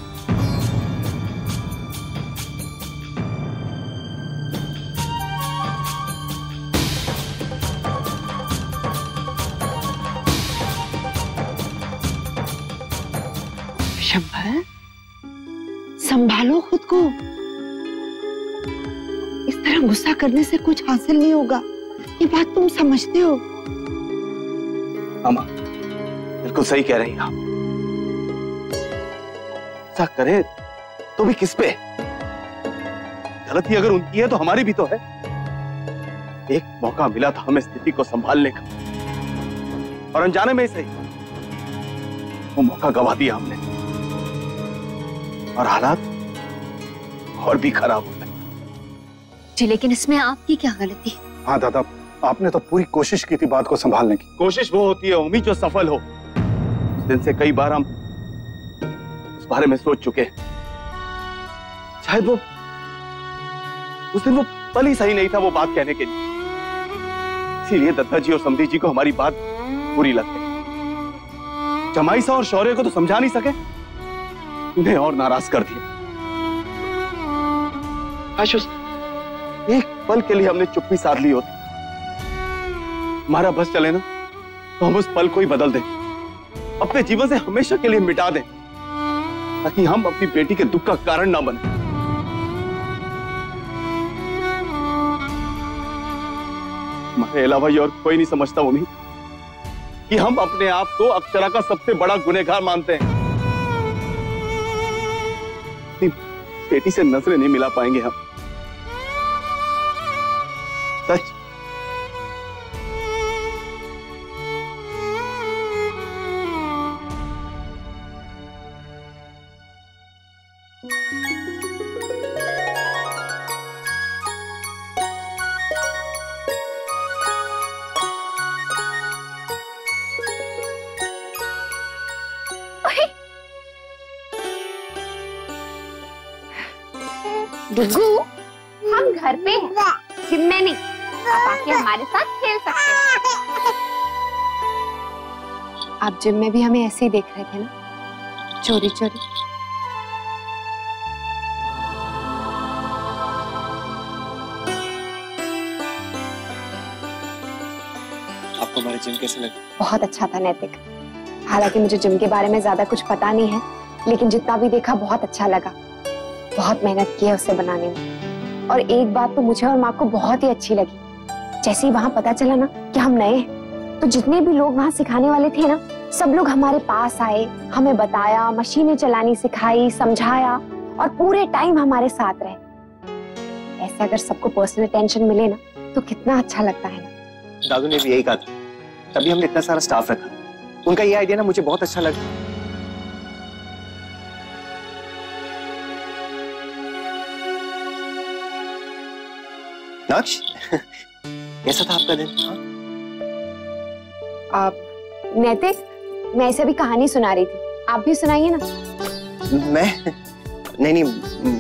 शंभर, संभालो खुद को। इस तरह गुस्सा करने से कुछ हासिल नहीं होगा, ये बात तुम समझते हो। मामा बिल्कुल सही कह रही हैं आप। ऐसा करे तो भी किस पे? गलती अगर उनकी है तो हमारी भी तो है। एक मौका मिला था हमें स्थिति को संभालने का, और अनजाने में ही सही वो मौका गवा दिया हमने, और हालात और भी खराब हो गए। जी, लेकिन इसमें आपकी क्या गलती? हाँ दादा, आपने तो पूरी कोशिश की थी बात को संभालने की। कोशिश वो होती है उम्मीद जो सफल हो। उस दिन से कई बार हम इस बारे में सोच चुके हैं। शायद वो उस दिन वो पल ही सही नहीं था वो बात कहने के लिए। इसीलिए दत्ता जी और समधी जी को हमारी बात बुरी लग गई। जमाई सा और शौर्य को तो समझा नहीं सके, उन्हें और नाराज कर दिया। आशुष, एक पल के लिए हमने चुप्पी साध ली होती। हमारा बस चले ना तो हम उस पल को ही बदल दें, अपने जीवन से हमेशा के लिए मिटा दें, ताकि हम अपनी बेटी के दुख का कारण ना बने। हमारे अलावा ये और कोई नहीं समझता मम्मी कि हम अपने आप को अक्षरा का सबसे बड़ा गुनहगार मानते हैं। अपनी बेटी से नजरें नहीं मिला पाएंगे हम। सच। गुग्गू, हम घर पे हैं, जिम में नहीं। आप आके हमारे साथ खेल सकते हैं। आप जिम में भी हमें ऐसे ही देख रहे थे ना, चोरी चोरी। आपको हमारे जिम कैसे लगा? बहुत अच्छा था नैतिक। हालांकि मुझे जिम के बारे में ज्यादा कुछ पता नहीं है, लेकिन जितना भी देखा बहुत अच्छा लगा। बहुत मेहनत की है उसे बनाने में। और एक बात तो मुझे और माँ को बहुत ही अच्छी लगी, जैसे ही वहां पता चला ना कि हम नए हैं, तो जितने भी लोग वहां सिखाने वाले थे ना, सब लोग हमारे पास आए, हमें बताया, मशीनें चलानी सिखाई, समझाया और पूरे टाइम हमारे साथ रहे। ऐसे अगर सबको पर्सनल अटेंशन मिले ना तो कितना अच्छा लगता है ना। दादू ने भी यही कहा था, तभी हमने इतना सारा स्टाफ रखा। उनका ये आइडिया ना मुझे बहुत अच्छा लगा। नाक्ष, कैसा था आपका दिन? आप नैतिक, मैं इसे भी कहानी सुना रही थी, आप भी सुनाइए ना। मैं नहीं,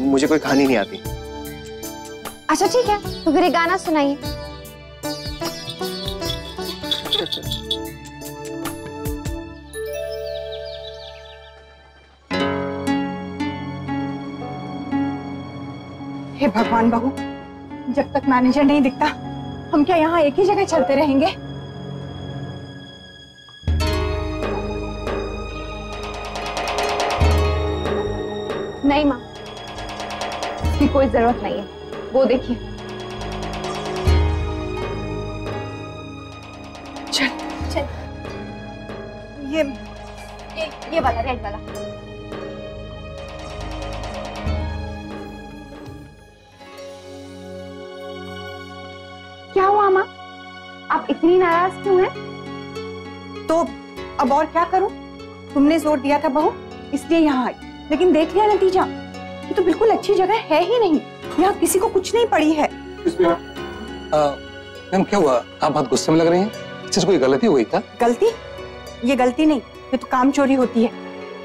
मुझे कोई कहानी नहीं आती। अच्छा ठीक है, तो फिर एक गाना सुनाइए। हे भगवान बहू, जब तक मैनेजर नहीं दिखता हम क्या यहाँ एक ही जगह चलते रहेंगे? नहीं माँ, इसकी कोई जरूरत नहीं है। वो देखिए। चल चल, ये वाला रेड वाला। क्या हुआ माँ, आप इतनी नाराज क्यों हैं? तो अब और क्या करूं? तुमने जोर दिया था बहू, इसलिए यहाँ आई, लेकिन देख लिया नतीजा। ये तो बिल्कुल अच्छी जगह है ही नहीं, यहाँ किसी को कुछ नहीं पड़ी है। मैम क्या हुआ, आप बहुत गुस्से में लग रही हैं? इससे कोई गलती हो गई क्या? गलती? ये गलती नहीं, ये तो काम चोरी होती है।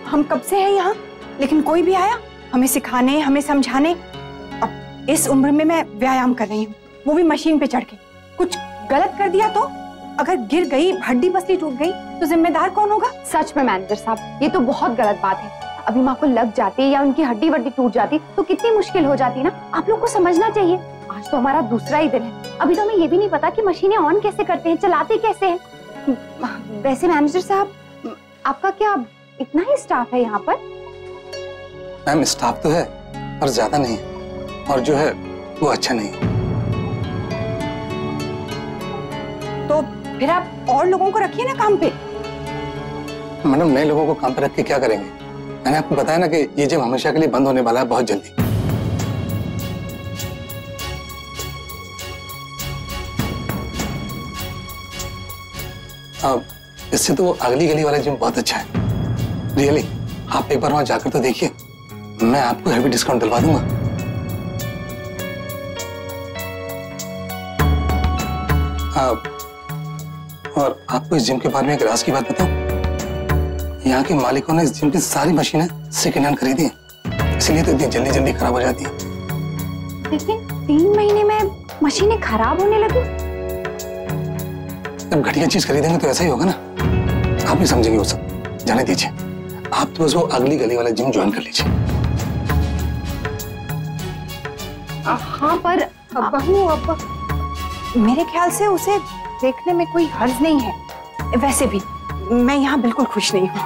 हम कब से हैं यहाँ, लेकिन कोई भी आया हमें सिखाने, हमें समझाने। अब इस उम्र में मैं व्यायाम कर रही हूँ, वो भी मशीन पे चढ़ के। कुछ गलत कर दिया तो? अगर गिर गई, हड्डी पसली टूट गई तो जिम्मेदार कौन होगा? सच में मैनेजर साहब, ये तो बहुत गलत बात है। अभी माँ को लग जाती या उनकी हड्डी वड्डी टूट जाती तो कितनी मुश्किल हो जाती ना। आप लोग को समझना चाहिए। आज तो हमारा दूसरा ही दिन है, अभी तो हमें ये भी नहीं पता कि मशीनें ऑन कैसे करते हैं, चलाते कैसे हैं। वैसे मैनेजर साहब, आपका क्या इतना ही स्टाफ है यहाँ पर? मैम स्टाफ तो है पर ज्यादा नहीं है, और जो है वो अच्छा नहीं है। तो फिर आप और लोगों को रखिए ना काम पे। मैडम नए लोगों को काम पे रख के क्या करेंगे? मैंने आपको बताया ना कि ये जिम हमेशा के लिए बंद होने वाला है बहुत जल्दी। अब इससे तो अगली गली वाला जिम बहुत अच्छा है। रियली, आप एक बार वहां जाकर तो देखिए, मैं आपको हेवी डिस्काउंट दिलवा दूंगा। और आपको इस जिम के बारे में एक राज की बात बताऊं? यहाँ के मालिकों ने इस जिम की सारी मशीनें सेकेंड हैंड खरीदी हैं, इसलिए तो इतनी जल्दी जल्दी खराब हो जाती है। लेकिन 3 महीने में मशीनें खराब होने लगी। जब घटिया चीज खरीदेंगे तो ऐसा ही होगा ना, आप भी समझेंगे वो सब। जाने दीजिए, आप तो बस वो अगली गली वाला जिम ज्वाइन कर लीजिए। हाँ पर बहू, अब मेरे ख्याल से उसे देखने में कोई हर्ज नहीं है। वैसे भी मैं यहाँ बिल्कुल खुश नहीं हूँ।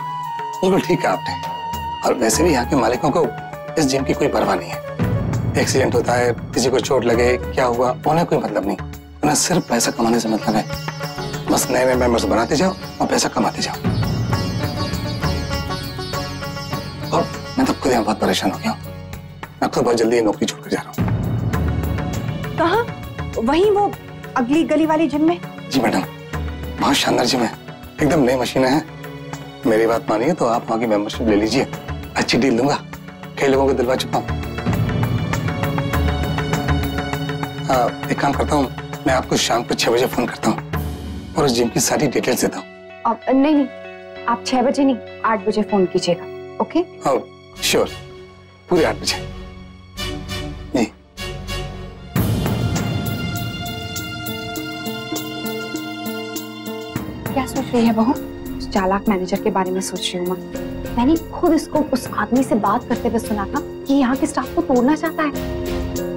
बिल्कुल ठीक है आपने, और वैसे भी यहाँ के मालिकों को इस जिम की कोई परवाह नहीं है। एक्सीडेंट होता है, किसी को चोट लगे, क्या हुआ, उन्हें कोई मतलब नहीं। उन्हें सिर्फ पैसा कमाने से मतलब है। बस नए नए मेंबर्स बनाते जाओ और पैसा कमाते जाओ। और मैं तो खुद यहाँ बहुत परेशान हो गया हूँ। मैं तो बहुत जल्दी ये नौकरी छोड़कर जा रहा हूँ। कहाँ? वहीं वो अगली गली वाली जिम में? जी मैडम, बहुत शानदार जिम है, एकदम नई मशीनें हैं। मेरी बात मानिए तो आप वहाँ की मेंबरशिप ले लीजिए, अच्छी डील दूंगा, कई लोगों को दिलवा चुका हूँ। एक काम करता हूँ, मैं आपको शाम को 6 बजे फोन करता हूँ और उस जिम की सारी डिटेल्स देता हूँ। नहीं, आप 6 बजे नहीं, 8 बजे फोन कीजिएगा। ओके? हाँ श्योर, पूरे 8 बजे। जी क्या सोच रही है बहू? उस चालाक मैनेजर के बारे में सोच रही हूँ मैं। मैंने खुद इसको उस आदमी से बात करते हुए सुना था कि यहाँ के स्टाफ को तोड़ना चाहता है।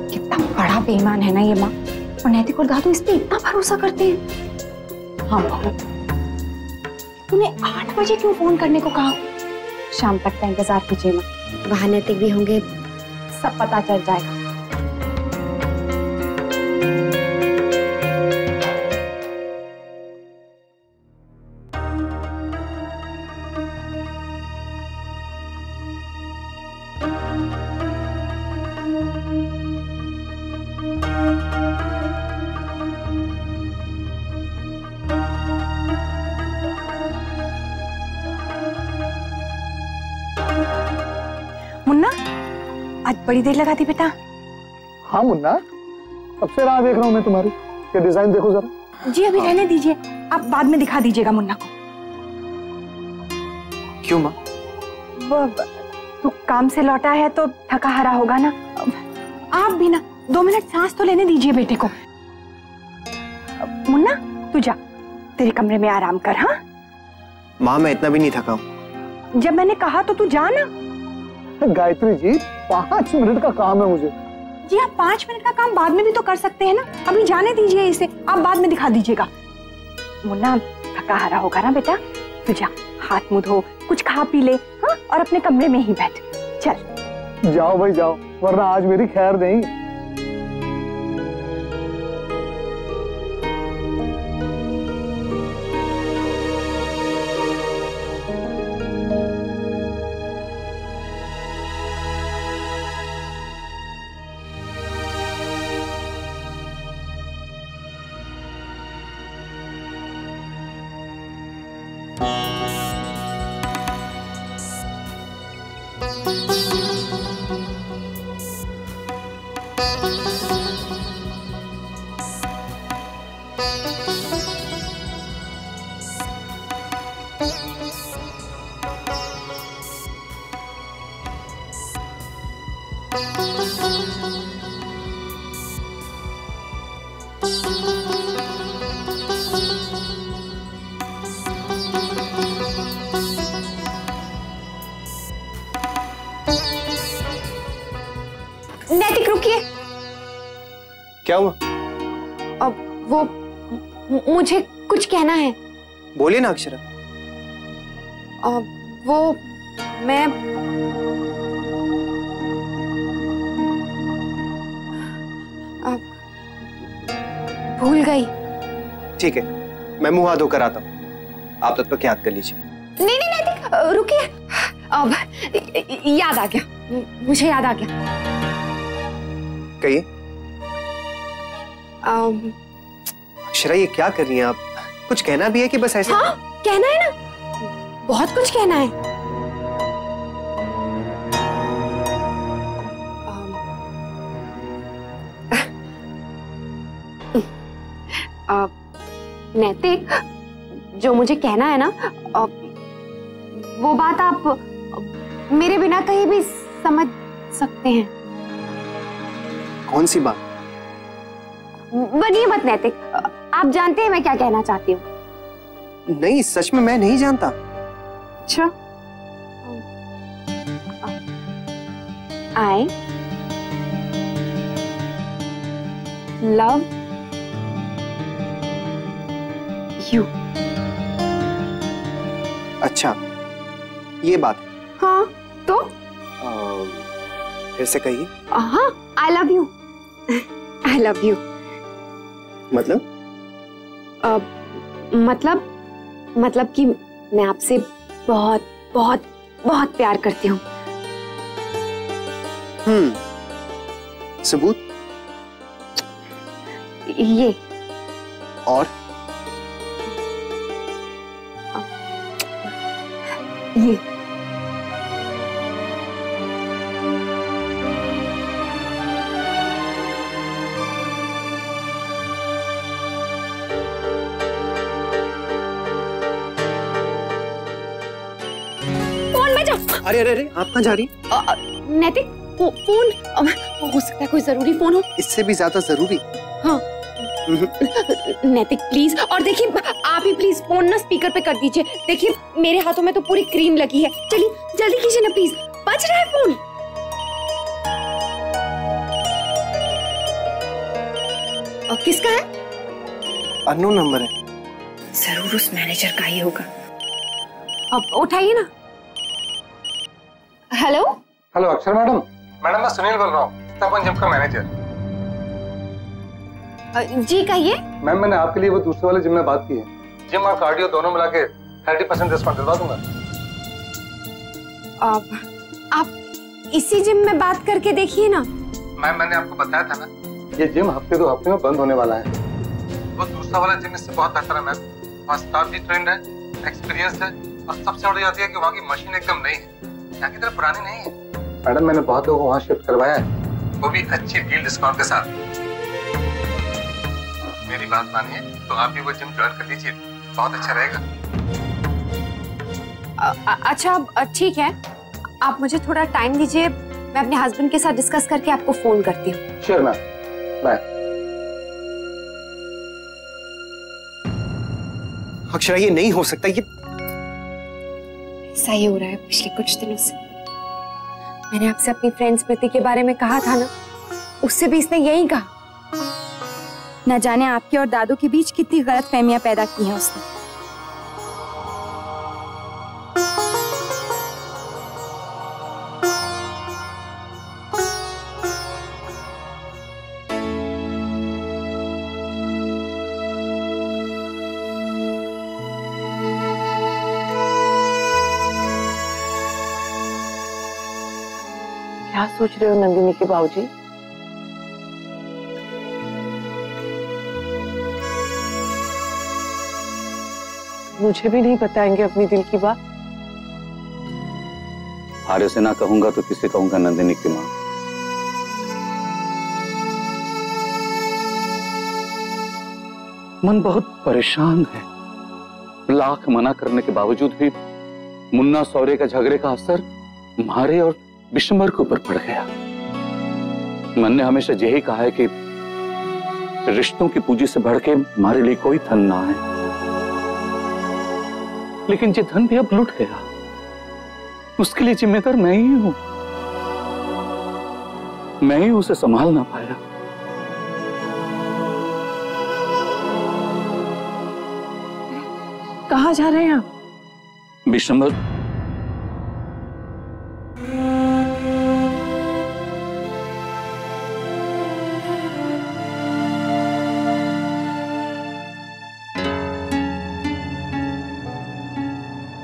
कितना बड़ा बेईमान है ना ये माँ, और नैतिक और दादू इस पे इतना भरोसा करते हैं। हाँ बहू, तूने 8 बजे क्यों फोन करने को कहा? शाम तक का इंतजार कीजिए माँ, वहाँ नैतिक भी होंगे, सब पता चल जाएगा। मुन्ना, आज बड़ी देर लगा दी बेटा। हाँ मुन्ना, कब से राह देख रहा हूँ मैं तुम्हारी। ये डिजाइन देखो जरा। जी अभी रहने दीजिए, आप बाद में दिखा दीजिएगा मुन्ना को। क्यों माँ? वो तू काम से लौटा है तो थका हारा होगा ना, आप भी ना 2 मिनट सांस तो लेने दीजिए बेटे को। मुन्ना तू जा, तेरे कमरे में आराम कर। हाँ माँ मैं इतना भी नहीं थका हूँ। जब मैंने कहा तो तू जा ना। गायत्री जी 5 मिनट का काम है मुझे। जी आप 5 मिनट का काम बाद में भी तो कर सकते हैं ना, अभी जाने दीजिए इसे, आप बाद में दिखा दीजिएगा। मुन्ना थका हारा होगा ना बेटा, तू जा, हाथ मुंह धो, कुछ खा पी ले, हाँ, और अपने कमरे में ही बैठ। चल जाओ भाई जाओ, वरना आज मेरी खैर नहीं। नैतिक रुकिए। क्या हुआ? अब वो मुझे कुछ कहना है। बोलिए ना अक्षरा। वो मैं भूल गई। ठीक है, मैं मुंह हाथ धोकर आता हूँ, आप तब तक याद कर लीजिए। नहीं नहीं नैतिक रुकिए, अब याद आ गया, मुझे याद आ गया। कहिए। अक्षरा ये क्या कर रही हैं आप? कुछ कहना भी है कि बस ऐसे? हाँ कहना है ना, बहुत कुछ कहना है। नैतिक जो मुझे कहना है ना, वो बात आप मेरे बिना कहीं भी समझ सकते हैं। कौन सी बात? बनिए मत नैतिक, आप जानते हैं मैं क्या कहना चाहती हूँ। नहीं, सच में मैं नहीं जानता। अच्छा, I love you। अच्छा, ये बात है। हाँ तो फिर से कहिए। हाँ, I love you। I love you। मतलब? मतलब कि मैं आपसे बहुत बहुत बहुत प्यार करती हूँ। सबूत? ये। और? ये। अरे अरे अरे, आप कहाँ जा रही? नैतिक, फोन हो सकता है कोई जरूरी फोन हो। इससे भी ज्यादा जरूरी? हाँ। नैतिक प्लीज, और देखिए आप ही प्लीज फोन ना स्पीकर पे कर दीजिए। देखिए मेरे हाथों में तो पूरी क्रीम लगी है। चलिए जल्दी कीजिए ना प्लीज, बज रहा है फोन। और किसका है? अननोन नंबर है। जरूर उस मैनेजर का ही होगा। अब उठाइए ना। हेलो हेलो अक्षर मैडम। मैडम मैं सुनील बोल रहा हूँ, स्टेफन जिम का मैनेजर। जी कहिए। मैम मैंने आपके लिए वो दूसरे वाले जिम में बात की है। जिम और कार्डियो दोनों मिला के 30% डिस्काउंट दिलवा दूंगा। आप इसी जिम में बात करके देखिए ना। मैम मैंने आपको बताया था ना, ये जिम हफ्ते 2 हफ्ते में बंद होने वाला है। वो दूसरा वाला जिम इससे बहुत बेहतर है मैम। वहाँ स्टाफ भी ट्रेंड है, एक्सपीरियंस है, और सबसे बड़ी बात यह है कि वहाँ की मशीन एकदम नई है, यहाँ की तरह पुरानी नहीं है। मैडम मैंने बहुत लोगों को वहाँ शिफ्ट करवाया है, वो भी अच्छी डील डिस्काउंट के साथ। मेरी बात मानिए तो आप भी वो जिम ज्वाइन कर लीजिए, बहुत अच्छा रहेगा। अच्छा ठीक है, आप मुझे थोड़ा टाइम दीजिए, मैं अपने हस्बैंड के साथ डिस्कस करके आपको फोन करती हूँ। Sure ma'am, bye. अक्षरा ये नहीं हो सकता। ये सही हो रहा है पिछले कुछ दिनों से। मैंने आपसे अपनी फ्रेंड स्मृति के बारे में कहा था ना, उससे भी इसने यही कहा। न जाने आपके और दादू के बीच कितनी गलतफहमियां पैदा की हैं उसने। क्या सोच रहे हो नंदिनी के बाबूजी? मुझे भी नहीं बताएंगे अपनी दिल की बात? आर्य से ना कहूंगा तो किसे कहूंगा नंदिनी की मां। मन बहुत परेशान है। लाख मना करने के बावजूद भी मुन्ना सौरे का झगड़े का असर मारे और विशंबर के ऊपर पड़ गया। मन ने हमेशा यही कहा है कि रिश्तों की पूंजी से बढ़ के हमारे लिए कोई धन ना है, लेकिन ये धन भी अब लुट गया। उसके लिए जिम्मेदार मैं ही हूं। मैं ही उसे संभाल ना पाया। कहाँ जा रहे हैं आप? विशंबर,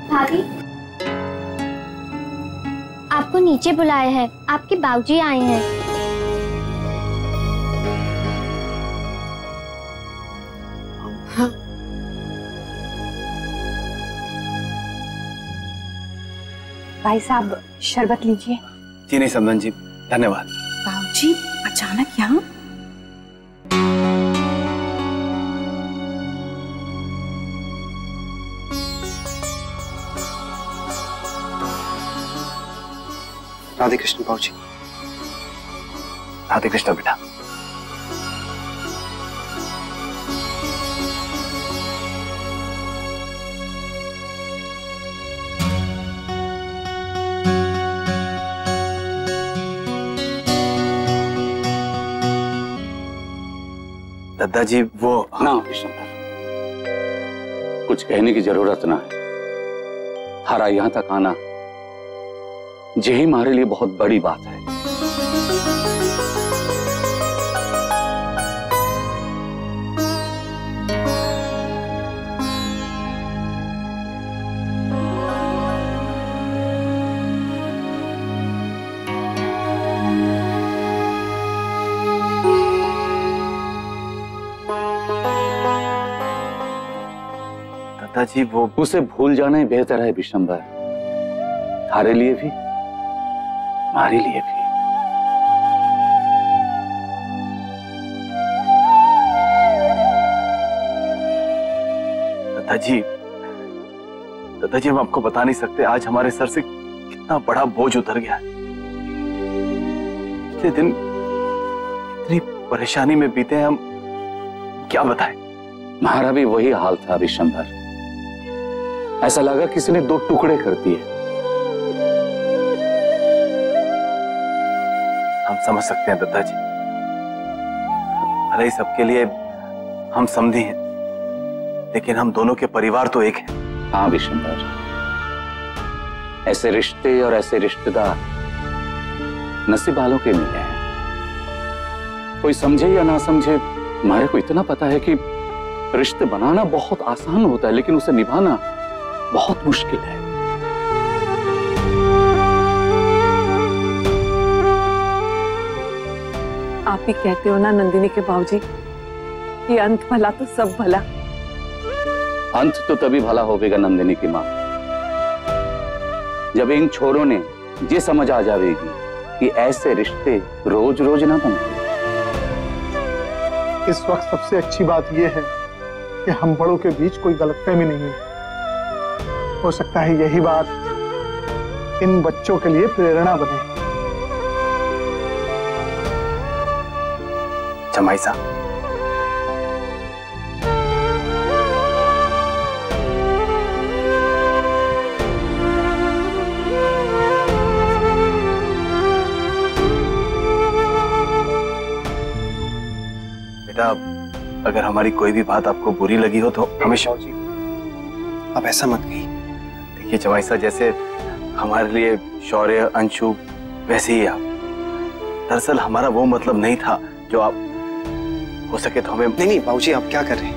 भाभी आपको नीचे बुलाए हैं, आपके बाबूजी आए हैं। हाँ। भाई साहब शरबत लीजिए। जी नहीं समधन जी, धन्यवाद। बाबूजी अचानक यहाँ? राधे कृष्ण बाबूजी। राधे कृष्ण बेटा। दादाजी वो ना विशंबर, कुछ कहने की जरूरत ना है। हमारा यहां तक आना यही हमारे लिए बहुत बड़ी बात है। दादाजी वो उसे भूल जाना ही बेहतर है विशंबर, हमारे लिए भी हमारे लिए भी। दादाजी हम आपको बता नहीं सकते आज हमारे सर से कितना बड़ा बोझ उतर गया है। इतने दिन इतनी परेशानी में बीते हैं, हम क्या बताएं। हमारा भी वही हाल था विशंबर, ऐसा लगा किसी ने दो टुकड़े कर दिए। हम समझ सकते हैं दादाजी, अरे सबके लिए हम समझी हैं, लेकिन हम दोनों के परिवार तो एक हैं। हाँ विशंबर, ऐसे रिश्ते और ऐसे रिश्तेदार नसीब वालों के मिले हैं। कोई समझे या ना समझे, हमारे को इतना पता है कि रिश्ते बनाना बहुत आसान होता है, लेकिन उसे निभाना बहुत मुश्किल है। आप ही कहते हो ना नंदिनी के बाबूजी, कि अंत भला तो सब भला। अंत तो तभी भला होगा नंदिनी की मां, जब इन छोरों ने ये समझ आ जाएगी कि ऐसे रिश्ते रोज रोज ना बनते। इस वक्त सबसे अच्छी बात यह है कि हम बड़ों के बीच कोई गलतफहमी नहीं है। हो सकता है यही बात इन बच्चों के लिए प्रेरणा बने। जमाई साहब, बेटा अगर हमारी कोई भी बात आपको बुरी लगी हो तो हमेशा आप ऐसा मत कहिए। देखिए जमाई साहब, जैसे हमारे लिए शौर्य अंशु वैसे ही आप। दरअसल हमारा वो मतलब नहीं था जो आप, हो सके तो हमें। नहीं बाबूजी, आप क्या कर रहे हैं?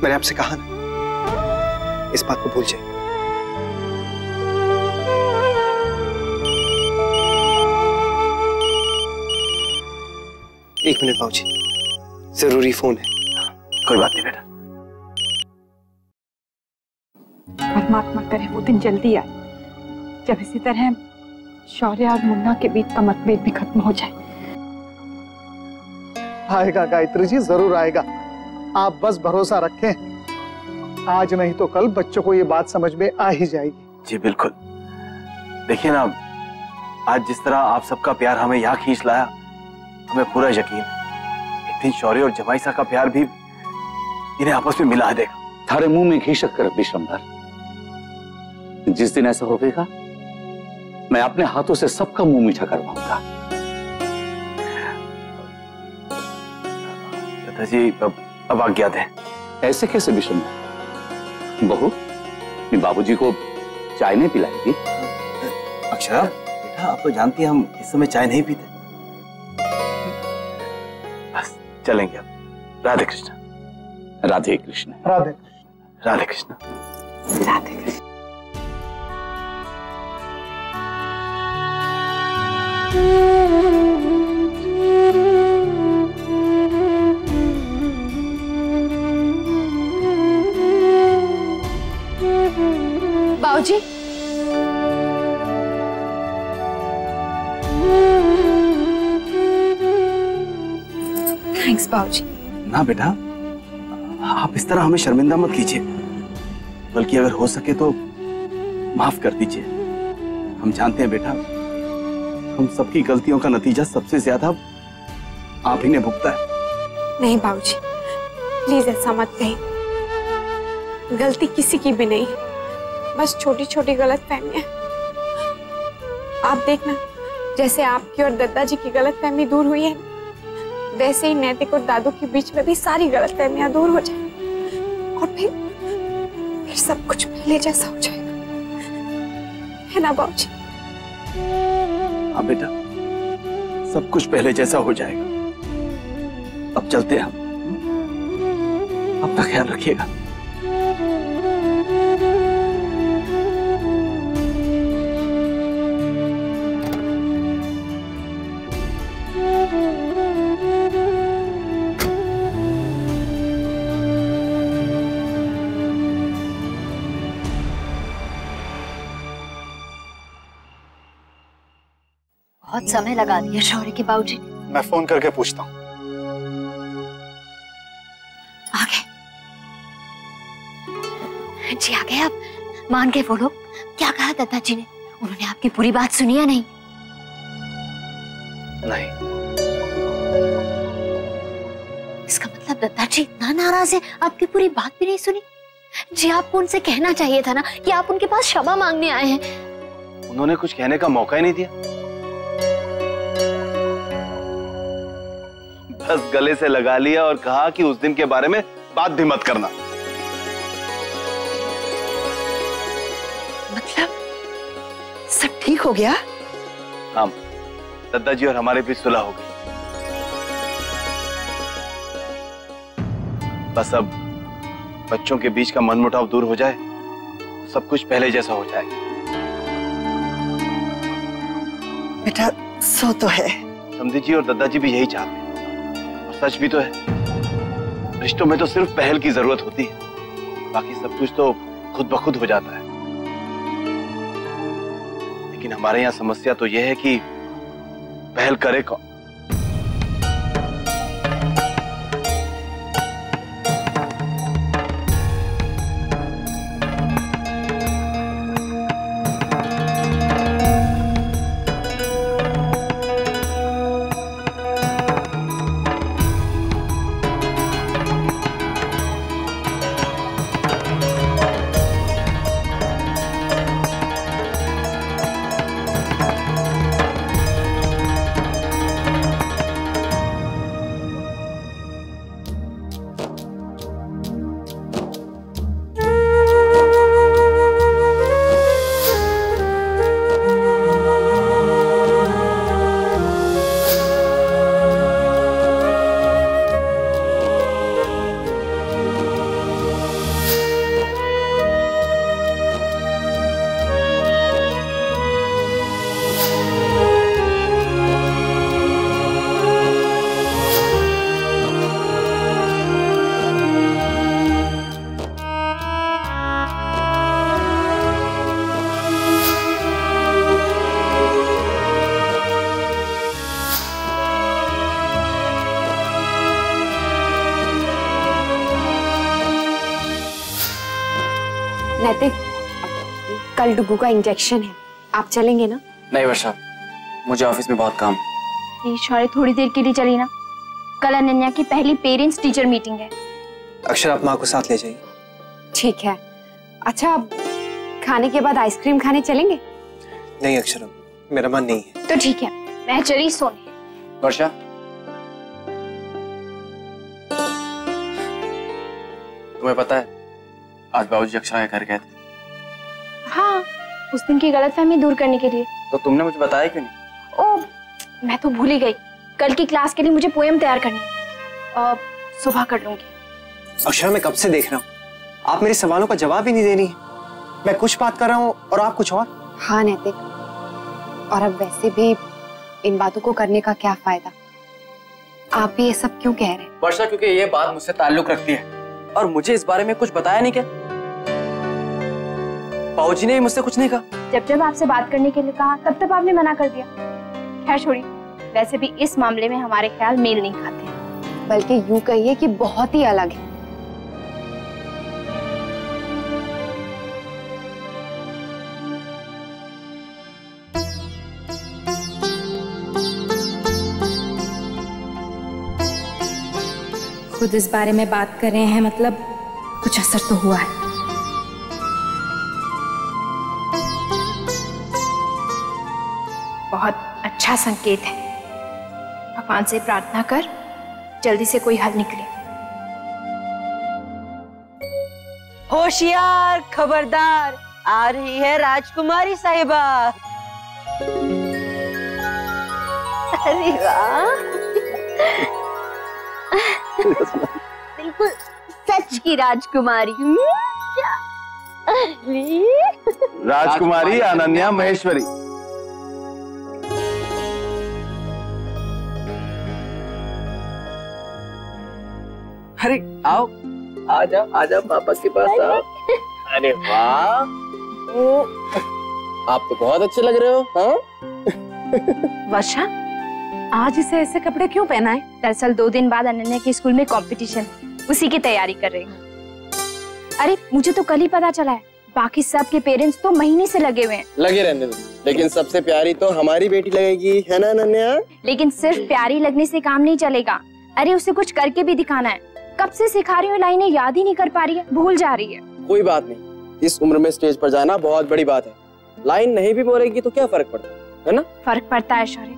मैंने आपसे कहा ना, इस बात को भूल जाइए। एक मिनट बाबूजी, जरूरी फोन है। कोई बात नहीं बेटा। परमात्मा करे वो दिन जल्दी आए जब इसी तरह शौर्य और मुन्ना के बीच का मतभेद भी खत्म हो जाए। आएगा गायत्री जी, जरूर आएगा। आप बस भरोसा रखें, आज नहीं तो कल बच्चों को ये बात समझ में आ ही जाएगी। जी बिल्कुल। देखिए ना, आज जिस तरह आप सबका प्यार हमें यहाँ खींच लाया, हमें पूरा यकीन है एक दिन शौर्य और जमाईसा का प्यार भी इन्हें आपस में मिला देगा। थारे मुंह में घी शक्कर विशंबर, जिस दिन ऐसा होगा मैं अपने हाथों से सबका मुंह मीठा करवाऊंगा। दादाजी अब आज्ञा दें। ऐसे कैसे विशंबर? बहू, मैं बाबूजी को चाय नहीं पिलाएगी? अक्षरा बेटा, आप तो जानती हैं हम इस समय चाय नहीं पीते। बस चलेंगे अब। राधे कृष्ण। राधे कृष्ण। राधे राधे कृष्ण। राधे कृष्ण। बाबूजी, थैंक्स बाबूजी। ना बेटा, आप इस तरह हमें शर्मिंदा मत कीजिए, बल्कि अगर हो सके तो माफ कर दीजिए। हम जानते हैं बेटा, हम सबकी गलतियों का नतीजा सबसे ज्यादा आप ही ने भुगता है। नहीं बाबूजी, प्लीज ऐसा मत कहिए। गलती किसी की भी नहीं है, बस छोटी छोटी गलतफहमियां। आप देखना, जैसे आपकी और दादाजी की गलतफहमी दूर हुई है, वैसे ही नैतिक और दादू के बीच में भी सारी गलतफहमियां दूर हो जाएंगी और फिर सब कुछ पहले जैसा हो जाएगा, है ना बाबूजी? हाँ बेटा, सब कुछ पहले जैसा हो जाएगा। अब चलते हैं हम, अपना ख्याल रखिएगा। बहुत समय लगा दिया शौर्य के बाबूजी ने। मैं फोन करके पूछता हूँ। आ गए जी, आ गए आप? मान गए वो लोग? क्या कहा दादाजी ने? उन्होंने आपकी पूरी बात सुनी या नहीं? नहीं। इसका मतलब दादाजी इतना नाराज है, आपकी पूरी बात भी नहीं सुनी? जी आपको उनसे कहना चाहिए था ना कि आप उनके पास क्षमा मांगने आए हैं। उन्होंने कुछ कहने का मौका ही नहीं दिया। बस गले से लगा लिया और कहा कि उस दिन के बारे में बात भी मत करना। मतलब सब ठीक हो गया? हाँ, दादाजी और हमारे बीच सुलह हो गई। बस अब बच्चों के बीच का मनमुटाव दूर हो जाए, सब कुछ पहले जैसा हो जाए। बेटा सो तो है। समधी जी और दादाजी भी यही चाहते हैं, और सच भी तो है। रिश्तों में तो सिर्फ पहल की जरूरत होती है, बाकी सब कुछ तो खुद ब खुद हो जाता है। लेकिन हमारे यहाँ समस्या तो यह है कि पहल करे कौन? नैतिक, कल डुगू का इंजेक्शन है, आप चलेंगे ना? नहीं वर्षा, मुझे ऑफिस में बहुत काम है। शौर्य थोड़ी देर के लिए चली ना, कल अनन्या की पहली पेरेंट्स टीचर मीटिंग है। अक्षर आप माँ को साथ ले जाइए। ठीक है। अच्छा, खाने के बाद आइसक्रीम खाने चलेंगे? नहीं अक्षर, मेरा मन नहीं है। तो ठीक है, मैं चली सोने। वर्षा, तुम्हें पता है आज बाबूजी अक्षरा के घर गए थे? हाँ, उस दिन की गलतफहमी दूर करने के लिए। तो तुमने मुझे बताया क्यों नहीं? ओह, मैं तो भूल ही गई। कल की क्लास के लिए मुझे पोएम तैयार करनी है, सुबह कर लूंगी। अक्षरा, मैं कब से देख रहा हूँ, आप मेरे सवालों का जवाब ही नहीं दे रही। मैं कुछ बात कर रहा हूँ और आप कुछ और। हाँ नैतिक, और अब वैसे भी इन बातों को करने का क्या फायदा? आप भी ये सब क्यों कह रहे हैं? वर्षा, क्योंकि ये बात मुझसे ताल्लुक रखती है और मुझे इस बारे में कुछ बताया नहीं क्या? बाबूजी ने मुझसे कुछ नहीं कहा। जब जब आपसे बात करने के लिए कहा तब तब आपने मना कर दिया। खैर छोड़िए, वैसे भी इस मामले में हमारे ख्याल मेल नहीं खाते हैं। बल्कि यूं कहिए कि बहुत ही अलग है। खुद इस बारे में बात कर रहे हैं, मतलब कुछ असर तो हुआ है। बहुत अच्छा संकेत है। भगवान से प्रार्थना कर जल्दी से कोई हल निकले। होशियार, खबरदार, आ रही है राजकुमारी साहिबा। अरे वाह, बिल्कुल सच की राजकुमारी। राजकुमारी अनन्या महेश्वरी। अरे आओ, आ जाओ पापा के पास आओ। अरे वाह, आप तो बहुत अच्छे लग रहे हो। हाँ वर्षा, आज इसे ऐसे कपड़े क्यों पहना है? दरअसल 2 दिन बाद अनन्या के स्कूल में कंपटीशन, उसी की तैयारी कर रही हूँ। अरे मुझे तो कल ही पता चला है, बाकी सब के पेरेंट्स तो महीने से लगे हुए हैं। लगे रहने दो, लेकिन सबसे प्यारी तो हमारी बेटी लगेगी, है ना अनन्या? लेकिन सिर्फ प्यारी लगने से काम नहीं चलेगा। अरे उसे कुछ करके भी दिखाना है। कब से सिखा रही हूँ, लाइनें याद ही नहीं कर पा रही है, भूल जा रही है। कोई बात नहीं, इस उम्र में स्टेज पर जाना बहुत बड़ी बात है। लाइन नहीं भी बोलेगी तो क्या फर्क पड़ता है ना? फर्क पड़ता है शौर्य,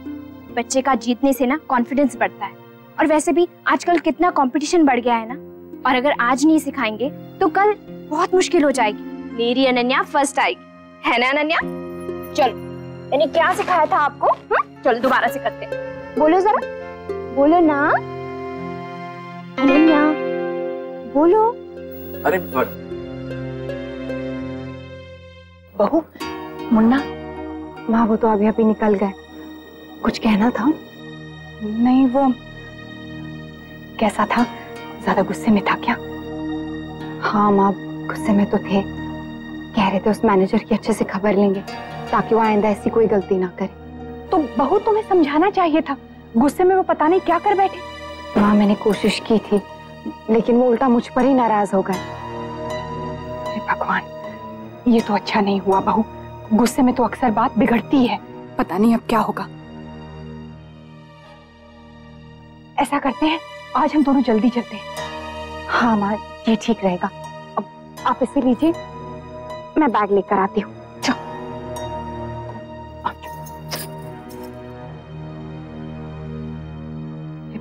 बच्चे का जीतने से ना कॉन्फिडेंस बढ़ता है। और वैसे भी आजकल कितना कंपटीशन बढ़ गया है ना, और अगर आज नहीं सिखाएंगे तो कल बहुत मुश्किल हो जाएगी। मेरी अनन्या फर्स्ट आएगी, है ना अनन्या? चलो, मैंने क्या सिखाया था आपको? चलो दोबारा से करते हैं। बोलो जरा, बोलो ना अनन्या, बोलो। अरे बहू, मुन्ना, माँ वो तो अभी अभी निकल गए। कुछ कहना था? नहीं, वो कैसा था? ज्यादा गुस्से में था क्या? हाँ माँ, गुस्से में तो थे। कह रहे थे उस मैनेजर की अच्छे से खबर लेंगे ताकि वो आइंदा ऐसी कोई गलती ना करे। तो बहू तुम्हें समझाना चाहिए था, गुस्से में वो पता नहीं क्या कर बैठे। माँ मैंने कोशिश की थी, लेकिन वो उल्टा मुझ पर ही नाराज हो गए। भगवान, ये तो अच्छा नहीं हुआ बहू। गुस्से में तो अक्सर बात बिगड़ती है। पता नहीं अब क्या होगा। ऐसा करते हैं, आज हम दोनों जल्दी चलते हैं। हाँ माँ, ये ठीक रहेगा। अब आप इसे लीजिए, मैं बैग लेकर आती हूँ।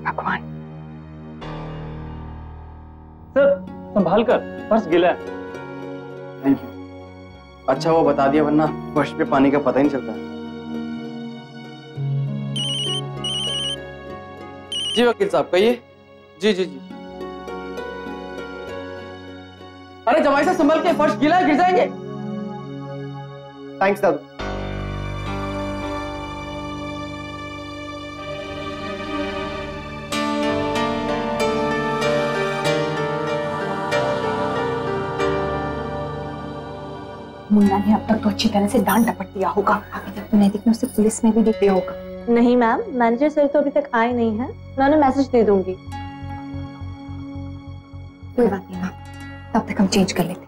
भगवान। सर संभाल कर, पर्स गिला है। Thank you. अच्छा वो बता दिया, वरना फर्श पे पानी का पता ही नहीं चलता। जी वकील साहब कहिए। जी जी जी। अरे जमाई से संभल के, फर्श गीला है, गिर जाएंगे। थैंक्स दादू। मुन्ना ने अब तक तो अच्छी तरह से डांट डपट दिया होगा। अभी तक तो नैतिक ने उसे पुलिस में भी देख लिया होगा। नहीं मैम, मैनेजर सर तो अभी तक आए नहीं हैं। मैं उन्हें मैसेज दे दूंगी। कोई बात नहीं मैम, तब तक हम चेंज कर लेते।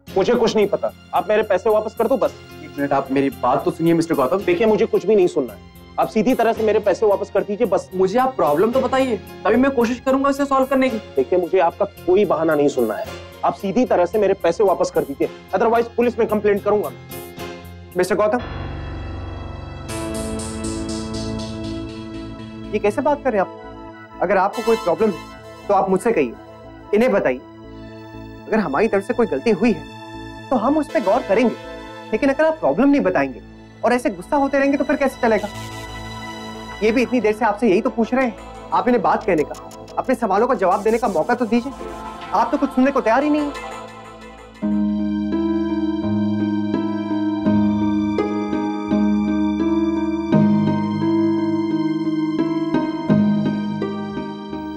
मुझे कुछ नहीं पता, आप मेरे पैसे वापस कर दो बस। एक मिनट, आप मेरी बात तो सुनिए मिस्टर गौतम। देखिए मुझे कुछ भी नहीं सुनना है, आप सीधी तरह से मेरे पैसे वापस कर दीजिए बस। मुझे आप प्रॉब्लम तो बताइए, तभी मैं कोशिश करूंगा इसे सॉल्व करने की। देखिए मुझे आपका कोई बहाना नहीं सुनना है, आप सीधी तरह से मेरे पैसे वापस कर दीजिए, अदरवाइज पुलिस में कंप्लेंट करूंगा। मिस्टर गौतम, ये कैसे बात कर रहे हैं आप? अगर आपको कोई प्रॉब्लम है तो आप मुझसे कहिए, इन्हें बताइए। अगर हमारी तरफ से कोई गलती हुई है तो हम उस पर गौर करेंगे, लेकिन अगर आप प्रॉब्लम नहीं बताएंगे और ऐसे गुस्सा होते रहेंगे तो फिर कैसे चलेगा? ये भी इतनी देर से आपसे यही तो पूछ रहे हैं, आप इन्हें बात कहने का, अपने सवालों का जवाब देने का मौका तो दीजिए। आप तो कुछ सुनने को तैयार ही नहीं है।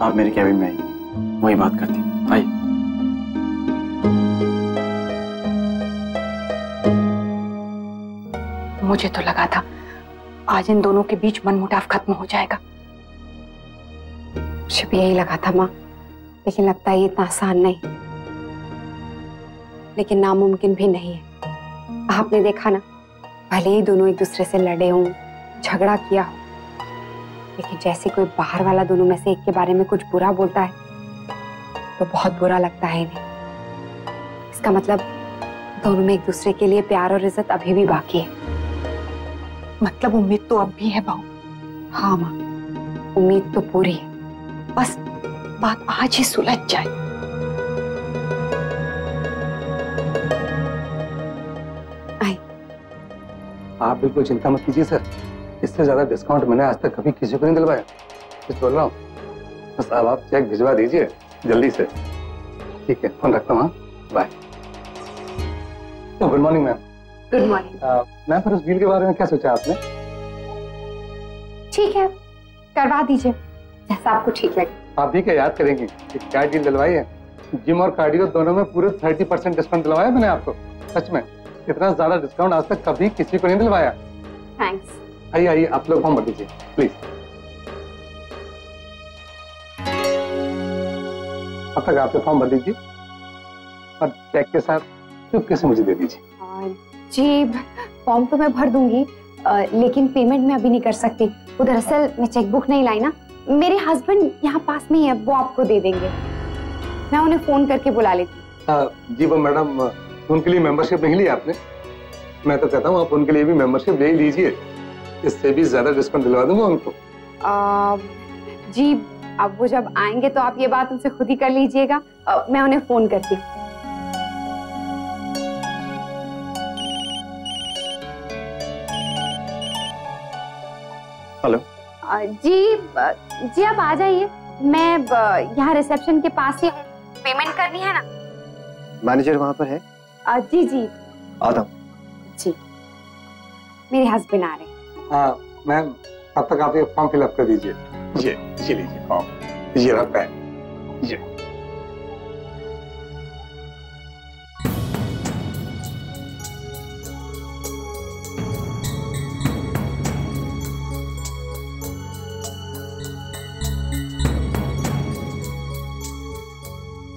आप मेरे कैबिन में आइए, वही बात करती हैं। आइए। मुझे तो लगा था आज इन दोनों के बीच मनमुटाव खत्म हो जाएगा। मुझे भी यही लगा था माँ, लेकिन लगता है ये इतना आसान नहीं, लेकिन नामुमकिन भी नहीं है। आपने देखा ना, भले ही दोनों एक दूसरे से लड़े हों, झगड़ा किया हो, लेकिन जैसे कोई बाहर वाला दोनों में से एक के बारे में कुछ बुरा बोलता है तो बहुत बुरा लगता है इन्हें। इसका मतलब दोनों में एक दूसरे के लिए प्यार और इज्जत अभी भी बाकी है। मतलब उम्मीद तो अब भी है बहू? हाँ माँ, उम्मीद तो पूरी है, बस बात आज ही सुलझ जाए। आप बिल्कुल चिंता मत कीजिए सर, इससे ज्यादा डिस्काउंट मैंने आज तक कभी किसी को नहीं दिलवाया। कुछ बोल रहा हूँ, बस अब आप चेक भिजवा दीजिए जल्दी से। ठीक है, फोन रखता हूँ, bye. Good morning ma'am. Good morning ma'am, फिर उस डील के बारे में क्या सोचा आपने? ठीक है, करवा दीजिए जैसा आपको ठीक लगे। आप भी क्या याद करेंगी कि क्या डील दिलवाई है? जिम और कार्डियो दोनों में पूरे 30% डिस्काउंट दिलवाया मैंने आपको। सच में इतना ज्यादा डिस्काउंट आज तक कभी किसी को नहीं दिलवाया। थैंक्स। आइए आइए, आप लोग फॉर्म भर दीजिए प्लीज। अब तक आप फॉर्म भर दीजिए और चेक के साथ चुपके से मुझे दे दीजिए। जी फॉर्म तो मैं भर दूंगी, लेकिन पेमेंट मैं अभी नहीं कर सकती। वो दरअसल मैं चेकबुक नहीं लाई ना, मेरे हस्बैंड यहाँ पास में ही है, वो आपको दे देंगे। मैं उन्हें फोन करके बुला लेती। जी वो मैडम, उनके लिए मेंबरशिप नहीं ली आपने? मैं तो कहता हूँ आप उनके लिए भी मेंबरशिप ले लीजिए, इससे भी ज्यादा डिस्काउंट दिलवा दूंगा उनको। जी अब वो जब आएंगे तो आप ये बात उनसे खुद ही कर लीजिएगा, मैं उन्हें फोन करती हूँ। हेलो। जी आप आ जाइए, मैं यहाँ रिसेप्शन के पास ही हूँ। पेमेंट करनी है ना? मैनेजर वहाँ पर है? जी जी आता हूँ। जी मेरे हस्बैंड आ रहे हैं। हाँ मैम, तब तक आप ये फॉर्म फिलअप कर दीजिए। ये लीजिए फॉर्म, ये रहा पेन, ये।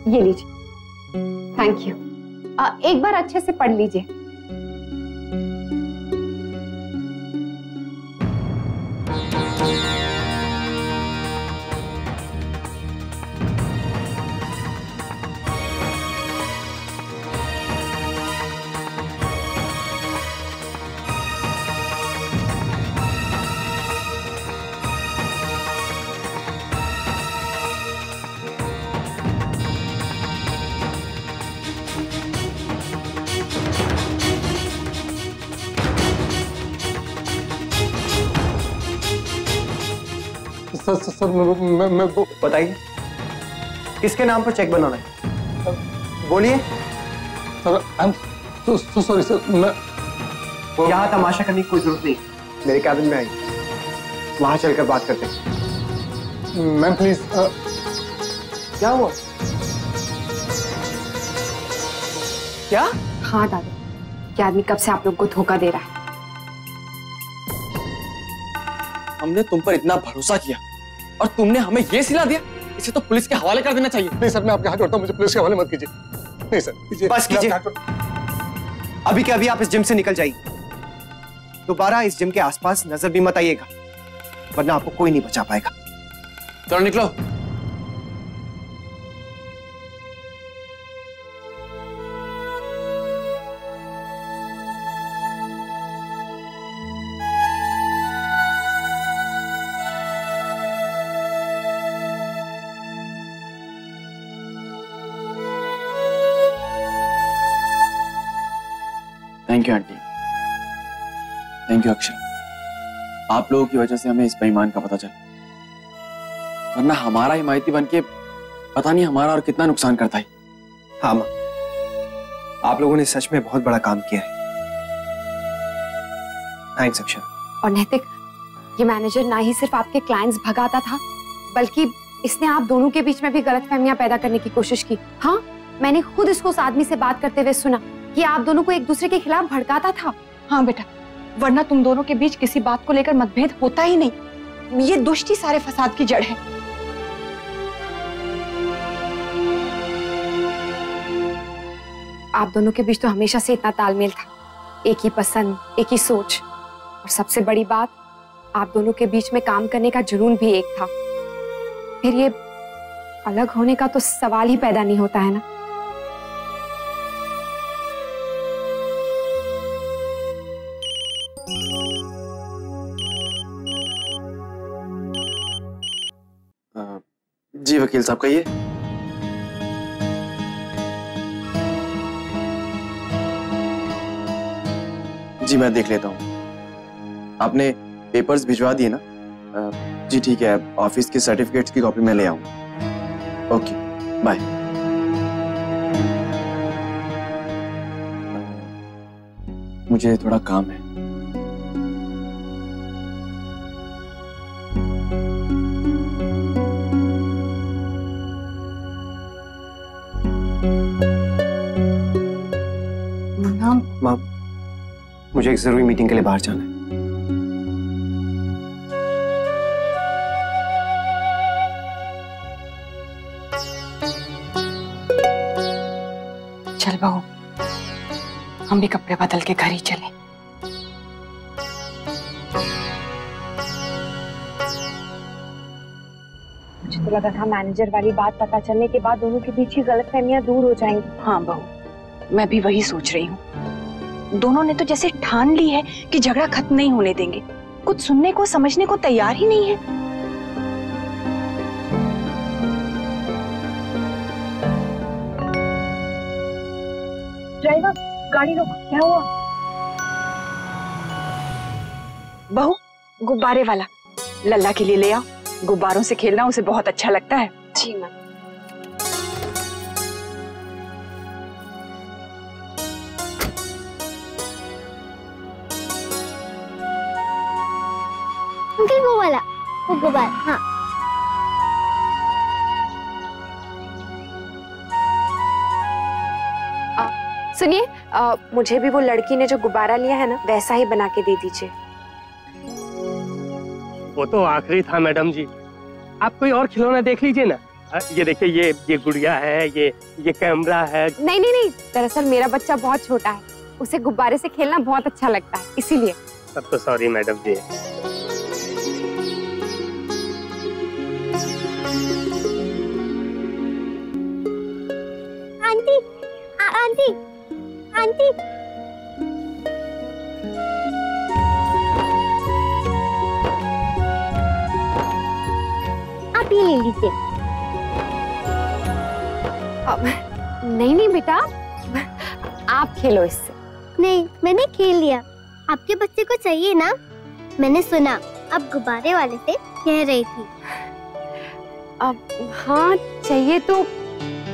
ये लीजिए। Thank you. एक बार अच्छे से पढ़ लीजिए। सर मैं बताइए, किसके नाम पर चेक बनाना है? बोलिए। Sir I am so sorry sir, मैं यहाँ तमाशा करने की कोई जरूरत नहीं, मेरे कैबिन में आइए, वहां चलकर बात करते हैं। Ma'am please. क्या हुआ? क्या? हाँ दादा, ये आदमी कब से आप लोग को धोखा दे रहा है। हमने तुम पर इतना भरोसा किया और तुमने हमें ये सिला दिया। इसे तो पुलिस के हवाले कर देना चाहिए। नहीं सर, मैं आपके हाथ जोड़ता हूँ, मुझे पुलिस के हवाले मत कीजिए। नहीं सर कीजिए, बस कीजिए। अभी के अभी आप इस जिम से निकल जाइए, दोबारा इस जिम के आसपास नजर भी मत आइएगा, वरना आपको कोई नहीं बचा पाएगा। चलो निकलो। Thank you aunty, thank you Akshay. आप लोगों की वजह से हमें इस बेईमान का पता चला, वरना हमारा हिमायती बनके पता नहीं हमारा और कितना नुकसान करता है। हाँ माँ, आप लोगों ने सच में बहुत बड़ा काम किया है। थैंक्स अक्षय। और नैतिक, ये मैनेजर ना ही सिर्फ आपके क्लाइंट्स भगाता था, बल्कि इसने आप दोनों के बीच में भी गलतफहमियां पैदा करने की कोशिश की। हाँ, मैंने खुद इसको उस आदमी से बात करते हुए सुना कि आप दोनों को एक दूसरे के खिलाफ भड़काता था। हाँ बेटा, वरना तुम दोनों के बीच किसी बात को लेकर मतभेद होता ही नहीं। ये दुष्ट ही सारे फसाद की जड़ है। आप दोनों के बीच तो हमेशा से इतना तालमेल था, एक ही पसंद, एक ही सोच, और सबसे बड़ी बात, आप दोनों के बीच में काम करने का जुनून भी एक था। फिर ये अलग होने का तो सवाल ही पैदा नहीं होता है ना। वकील साहब कहिए। जी मैं देख लेता हूँ। आपने पेपर्स भिजवा दिए ना? जी ठीक है, ऑफिस के सर्टिफिकेट्स की कॉपी मैं ले आऊँ। Okay bye. मुझे थोड़ा काम है। माँ, मुझे एक जरूरी मीटिंग के लिए बाहर जाना है। चल बहू, हम भी कपड़े बदल के घर ही चले। मुझे तो लगा था मैनेजर वाली बात पता चलने के बाद दोनों के बीच की गलतफहमियां दूर हो जाएंगी। हाँ बहू, मैं भी वही सोच रही हूँ। दोनों ने तो जैसे ठान ली है कि झगड़ा खत्म नहीं होने देंगे। कुछ सुनने को समझने को तैयार ही नहीं है। ड्राइवर, गाड़ी रोक। क्या हुआ? बहू, गुब्बारे वाला लल्ला के लिए ले आओ। गुब्बारों से खेलना उसे बहुत अच्छा लगता है। जी मैम। अंकल वो वाला, वो गुब्बारा। हाँ सुनिए, मुझे भी वो लड़की ने जो गुब्बारा लिया है ना, वैसा ही बना के दे दीजिए। वो तो आखिरी था मैडम जी, आप कोई और खिलौना देख लीजिए ना। ये देखिए, ये गुड़िया है, ये कैमरा है। नहीं नहीं नहीं, दरअसल मेरा बच्चा बहुत छोटा है, उसे गुब्बारे से खेलना बहुत अच्छा लगता है, इसीलिए। तब तो सॉरी मैडम जी। Aunty, aunty, aunty. आप ये ले लीजिए। नहीं नहीं बेटा, आप खेलो इससे। नहीं, मैंने खेल लिया। आपके बच्चे को चाहिए ना? मैंने सुना अब गुब्बारे वाले से कह रही थी। अब हाँ चाहिए तो,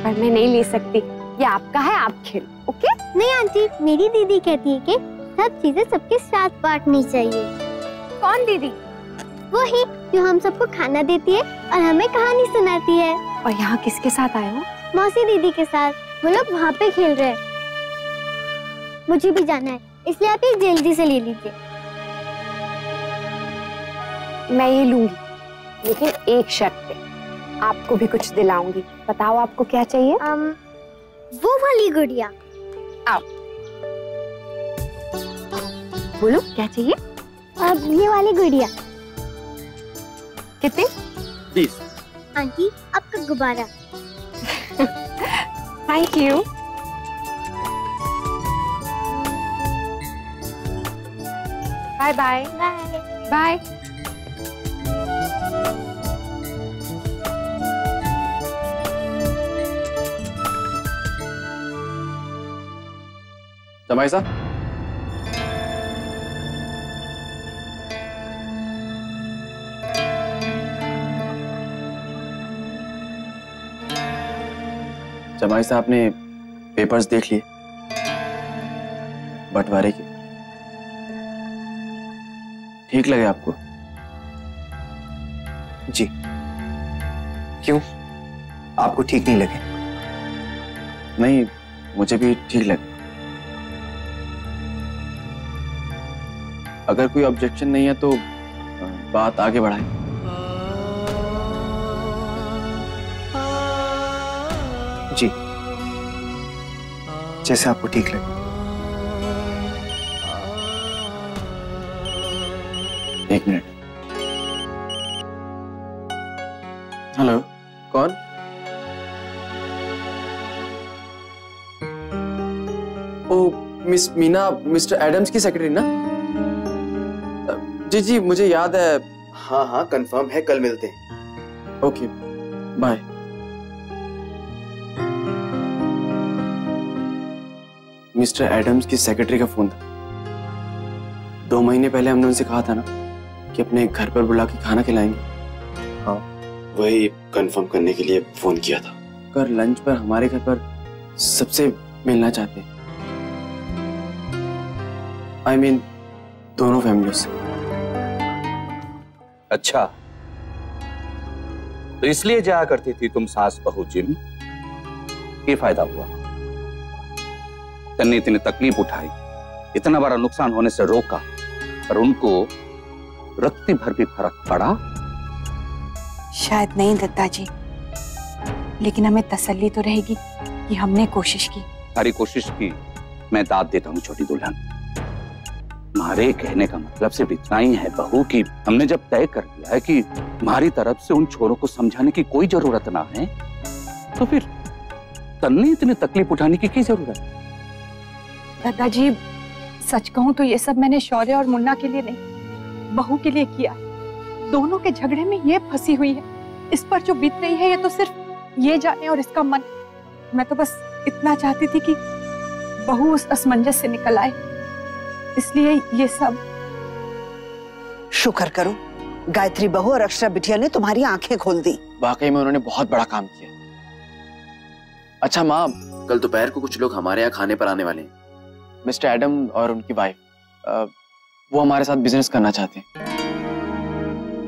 पर मैं नहीं ले सकती। ये आपका है, आप खेलो। ओके? नहीं आंटी, मेरी दीदी कहती है कि सब चीजें सबके साथ बांटनी चाहिए। कौन दीदी? वो ही जो हम सबको खाना देती है और हमें कहानी सुनाती है। और यहाँ किसके साथ आए हो? मौसी दीदी के साथ। वो लोग वहाँ पे खेल रहे हैं। मुझे भी जाना है, इसलिए आप ये जल्दी से ले लीजिए। मैं ये लूंगी, लेकिन एक शर्त पे। आपको भी कुछ दिलाऊंगी। बताओ आपको क्या चाहिए? वो वाली गुड़िया। आओ, बोलो क्या चाहिए? ये वाली गुड़िया। कितने? 20। आंटी, आपका गुब्बारा। Thank you. Bye bye. Bye bye. जमाई साहब, जमाई साहब ने पेपर्स देख लिए बंटवारे के। ठीक लगे आपको? जी। क्यों, आपको ठीक नहीं लगे? नहीं, मुझे भी ठीक लगे। अगर कोई ऑब्जेक्शन नहीं है तो बात आगे बढ़ाएं। जी, जैसे आपको ठीक लगे। एक मिनट। हेलो, कौन? ओ, मिस मीना, मिस्टर एडम्स की सेक्रेटरी ना? जी जी, मुझे याद है। हाँ हाँ, कंफर्म है, कल मिलते हैं। Okay, bye. मिस्टर एडम्स की सेक्रेटरी का फोन था। 2 महीने पहले हमने उनसे कहा था ना कि अपने घर पर बुला के खाना खिलाएंगे। हाँ, वही कंफर्म करने के लिए फोन किया था। कर लंच पर हमारे घर पर सबसे मिलना चाहते हैं। I mean, दोनों फैमिलियों से। अच्छा, तो इसलिए जाया करती थी तुम सास बहू जिम? ये फायदा हुआ? तन्ने इतनी तकलीफ उठाई, इतना बड़ा नुकसान होने से रोका, पर उनको रत्ती भर भी फर्क पड़ा? शायद नहीं दत्ता जी, लेकिन हमें तसल्ली तो रहेगी कि हमने कोशिश की। सारी कोशिश की, मैं दाद देता हूँ छोटी दुल्हन। हमारे कहने का मतलब सिर्फ इतना ही है बहू कि हमने जब तय कर लिया है कि हमारी तरफ से उन छोरों को समझाने की कोई जरूरत ना है, तो फिर तन्ने इतनी तकलीफ उठाने की क्या जरूरत है? दादाजी, सच कहूं तो ये सब मैंने शौर्य और मुन्ना के लिए नहीं, बहू के लिए किया। दोनों के झगड़े में ये फंसी हुई है, इस पर जो बीत रही है ये तो सिर्फ ये जाने और इसका मन। मैं तो बस इतना चाहती थी कि बहू उस असमंजस से निकल आए, इसलिए ये सब। शुक्र करो गायत्री बहू और अक्षरा बिटिया ने तुम्हारी आंखें खोल दी। वाकई में उन्होंने बहुत बड़ा काम किया। अच्छा माँ, कल दोपहर को कुछ लोग हमारे यहाँ खाने पर आने वाले हैं। मिस्टर एडम और उनकी वाइफ, वो हमारे साथ बिजनेस करना चाहते हैं।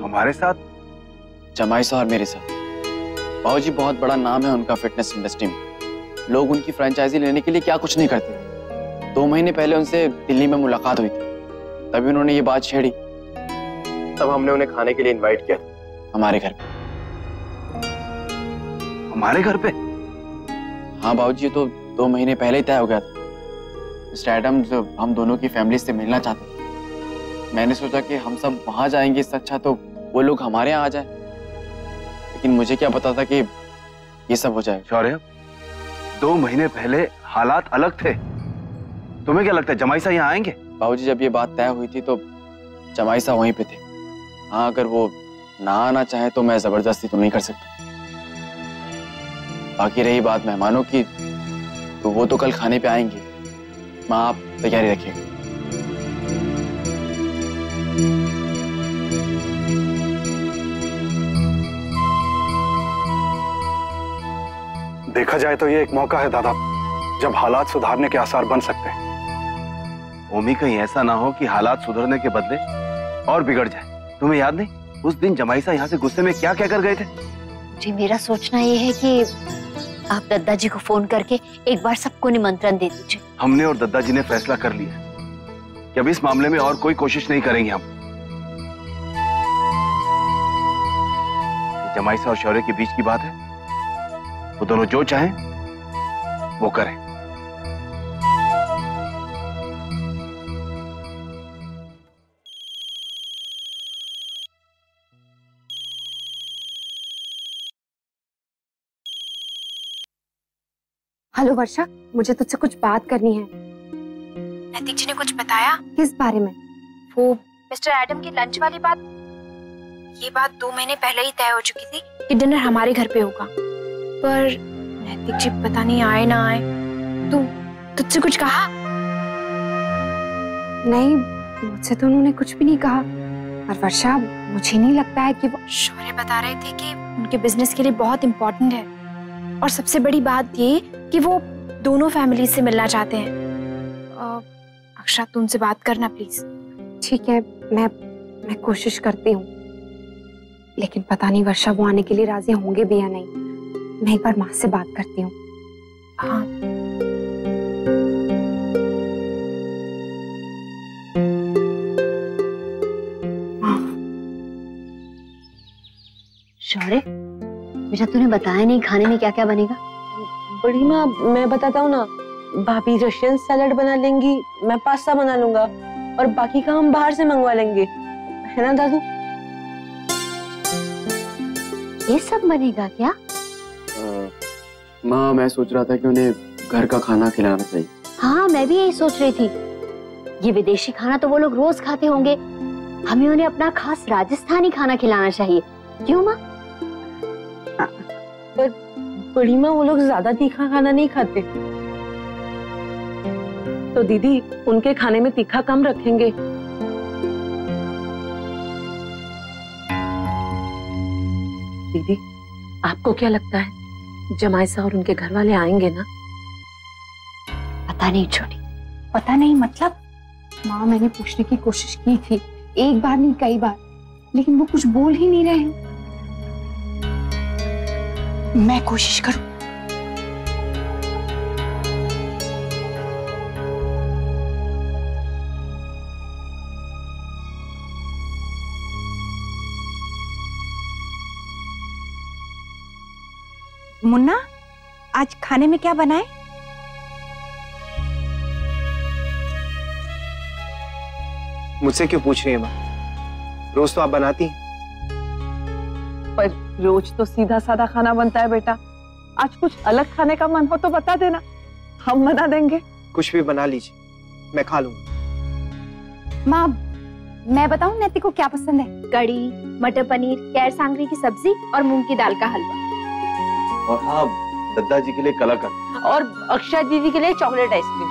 हमारे साथ? जमाई साहब और मेरे साथ। बाबूजी, बहुत बड़ा नाम है उनका फिटनेस इंडस्ट्री में। लोग उनकी फ्रेंचाइजी लेने के लिए क्या कुछ नहीं करते। 2 महीने पहले उनसे दिल्ली में मुलाकात हुई थी, तभी उन्होंने ये बात छेड़ी। तब हमने उन्हें खाने के लिए इनवाइट किया था हमारे घर पे। हमारे घर पे? हाँ बाबूजी, ये तो 2 महीने पहले ही तय हो गया था। मिस्टर एडम्स हम दोनों की फैमिली से मिलना चाहते थे। मैंने सोचा कि हम सब वहां जाएंगे, इससे अच्छा तो वो लोग हमारे यहाँ आ जाए। लेकिन मुझे क्या पता था कि ये सब हो जाए। शौर्य, 2 महीने पहले हालात अलग थे। तुम्हें क्या लगता है जमाई साहब यहाँ आएंगे? बाबूजी, जब ये बात तय हुई थी तो जमाई साहब वहीं पे थे। हाँ, अगर वो ना आना चाहे तो मैं जबरदस्ती तो नहीं कर सकता। बाकी रही बात मेहमानों की, तो वो तो कल खाने पे आएंगे। माँ, आप तैयारी रखिएगा। देखा जाए तो ये एक मौका है दादा, जब हालात सुधारने के आसार बन सकते हैं। ओमी, कहीं ऐसा ना हो कि हालात सुधरने के बदले और बिगड़ जाए। तुम्हें याद नहीं उस दिन जमाई साहब यहाँ से गुस्से में क्या क्या कर गए थे? जी, मेरा सोचना ये है कि आप दद्दा जी को फोन करके एक बार सबको निमंत्रण दे दीजिए। हमने और दद्दा जी ने फैसला कर लिया कि अब इस मामले में और कोई कोशिश नहीं करेंगे हम। जमाई साहब और शौर्य के बीच की बात है, वो दोनों जो चाहें वो करें। हेलो वर्षा, मुझे तुझसे कुछ बात करनी है। नैतिक जी ने कुछ बताया? किस बारे में? वो मिस्टर एडम की लंच वाली बात। ये बात 2 महीने पहले ही तय हो चुकी थी कि डिनर हमारे घर पे होगा, पर नैतिक जी पता नहीं आए ना आए। तुझसे कुछ कहा? नहीं, मुझसे तो उन्होंने कुछ भी नहीं कहा। और वर्षा, मुझे नहीं लगता है कि वो। शौर्य बता रहे थे कि उनके बिजनेस के लिए बहुत इम्पोर्टेंट है, और सबसे बड़ी बात ये कि वो दोनों फैमिली से मिलना चाहते हैं। अक्षरा, तू उनसे बात करना प्लीज। ठीक है, मैं कोशिश करती हूँ, लेकिन पता नहीं वर्षा वो आने के लिए राजी होंगे भी या नहीं। मैं एक बार माँ से बात करती हूँ। हाँ। शौर्य, बेटा तूने बताया नहीं खाने में क्या क्या बनेगा? बड़ी माँ, मैं बताता हूँ ना। भाभी रशियन सैलेड बना लेंगी, मैं पास्ता बना लूंगा, और बाकी का हम बाहर से मंगवा लेंगे, है ना दादू? ये सब बनेगा क्या? माँ, मैं सोच रहा था कि उन्हें घर का खाना खिलाना चाहिए। हाँ, मैं भी यही सोच रही थी। ये विदेशी खाना तो वो लोग रोज खाते होंगे, हमें उन्हें अपना खास राजस्थानी खाना खिलाना चाहिए, क्यों माँ? पर बड़ी माँ, वो लोग ज्यादा तीखा खाना नहीं खाते। तो दीदी उनके खाने में तीखा कम रखेंगे। दीदी आपको क्या लगता है जमाइसा और उनके घर वाले आएंगे ना? पता नहीं छोटी। पता नहीं मतलब? माँ मैंने पूछने की कोशिश की थी, एक बार नहीं कई बार, लेकिन वो कुछ बोल ही नहीं रहे हैं। मैं कोशिश करूं। मुन्ना, आज खाने में क्या बनाए? मुझसे क्यों पूछ रही है माँ? रोज तो आप बनाती हैं। पर रोज तो सीधा साधा खाना बनता है बेटा। आज कुछ अलग खाने का मन हो तो बता देना, हम बना देंगे। कुछ भी बना लीजिए, मैं खा लूंगा। माँ मैं बताऊं नैति को क्या पसंद है? कड़ी, मटर पनीर, कैर सांगरी की सब्जी और मूंग की दाल का हलवा। और हाँ, दद्दा जी के लिए कलाकंद और अक्षय दीदी के लिए चॉकलेट आइसक्रीम।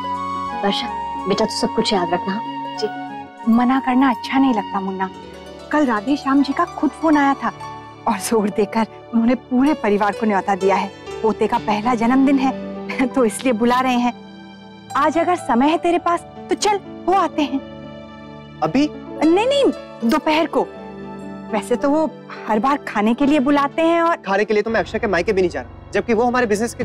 वर्षा बेटा तो सब कुछ याद रखना। जी। मना करना अच्छा नहीं लगता मुन्ना। कल राधे श्याम जी का खुद फोन आया था और जोर देकर उन्होंने पूरे परिवार को न्योता दिया है। पोते का पहला जन्मदिन है तो इसलिए बुला रहे हैं। आज अगर समय है तेरे पास तो चल वो आते हैं। अभी? नहीं, दोपहर को। वैसे तो वो हर बार खाने के लिए बुलाते हैं। और खाने के लिए तो मैं अक्षय के मायके भी नहीं जा रहा, जबकि वो हमारे बिजनेस के।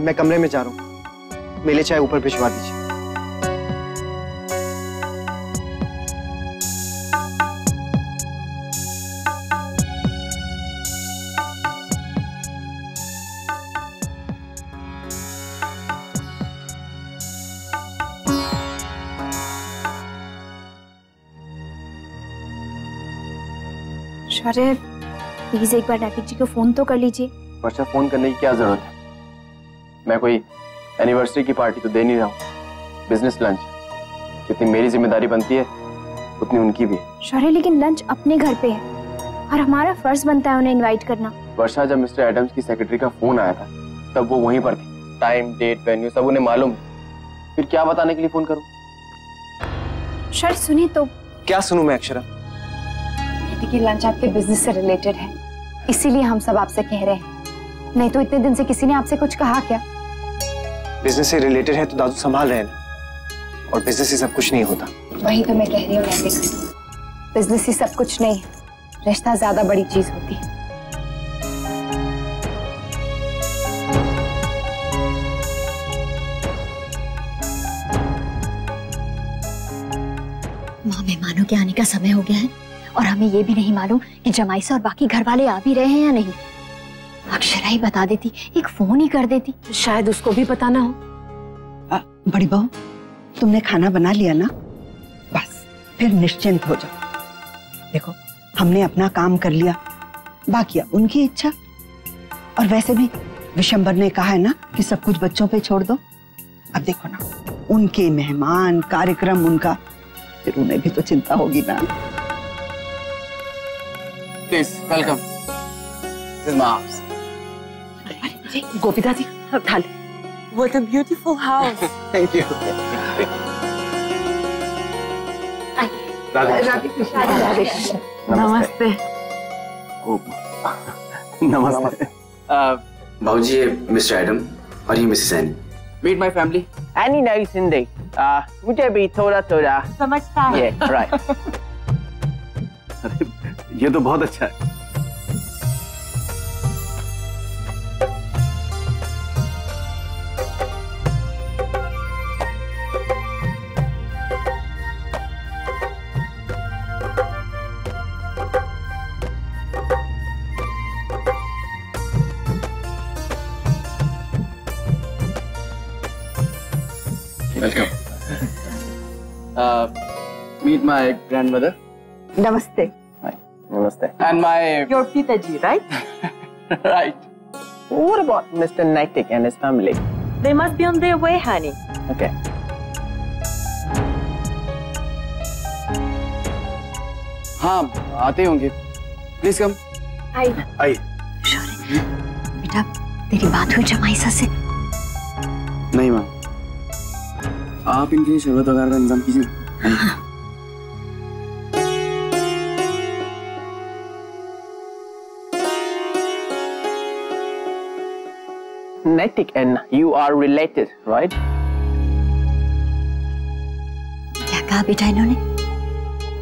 मैं कमरे में जा रहा हूँ, मेरे चाय ऊपर भिजवा दीजिए। अरे प्लीज एक बार नैतिक जी को फोन तो कर लीजिए। वर्षा, फोन करने की क्या जरूरत है? मैं कोई एनिवर्सरी की पार्टी तो दे नहीं रहा हूँ, बिजनेस लंच। जितनी मेरी जिम्मेदारी बनती है उतनी उनकी भी है। शौर्य लेकिन लंच अपने घर पे है और हमारा फर्ज बनता है उन्हें इनवाइट करना। वर्षा, जब मिस्टर एडम्स की सेक्रेटरी का फोन आया था तब वो वहीं पर थी। टाइम, डेट, वेन्यू सब उन्हें मालूम है। फिर क्या बताने के लिए फोन करूँ? शौर्य सुनिए तो। क्या सुनूं मैं अक्षरा? कि लंच आपके बिजनेस से रिलेटेड है, इसीलिए हम सब आपसे कह रहे हैं। नहीं तो इतने दिन से किसी ने आपसे कुछ कहा क्या? बिजनेस से रिलेटेड है तो दादू संभाल रहे हैं ना, और बिजनेस से सब कुछ नहीं होता। वही तो मैं कह रही हूँ नैतिक, बिजनेस ही सब कुछ नहीं है, रिश्ता ज्यादा बड़ी चीज होती है। माँ, मेहमानों के आने का समय हो गया है और हमें ये भी नहीं मालूम कि जमाइसा और बाकी घर वाले आ भी रहे हैं या नहीं। अक्षरा ही बता देती, एक फोन ही कर देती, शायद उसको भी पता ना हो। बड़ी बहू, तुमने खाना बना लिया ना? बस फिर निश्चिंत हो जाओ। देखो, हमने अपना काम कर लिया, बाकी अब उनकी इच्छा। और वैसे भी विशंबर ने कहा है ना कि सब कुछ बच्चों पे छोड़ दो। अब देखो ना, उनके मेहमान, कार्यक्रम उनका, फिर उन्हें भी तो चिंता होगी ना। Please, welcome. This is my house. गोपिता जी, उठा ले। What a beautiful house. Thank you. Radhe Krishna. नमस्ते। नमस्ते। भाऊजी, ये मिस्टर एडम और ये Mrs any. Meet my family. Any नहीं हिंदी, मुझे भी थोड़ा थोड़ा समझता है। Yeah, right. ये तो बहुत अच्छा है। वेलकम। Meet my grandmother. नमस्ते। Namaste. And my... Your Pitaji, right? Right. What about Mr. Naitik and his family? They must be on their way, honey. Okay. हाँ, आते होंगे। Please come. आइए। आइए। बेटा तेरी बात हुई जमाईसा से? नहीं माँ, आप इनके लिए शरबत वगैरह का इंतजाम कीजिए। Netik and you are related, right? क्या कहा बेटा इन्होंने?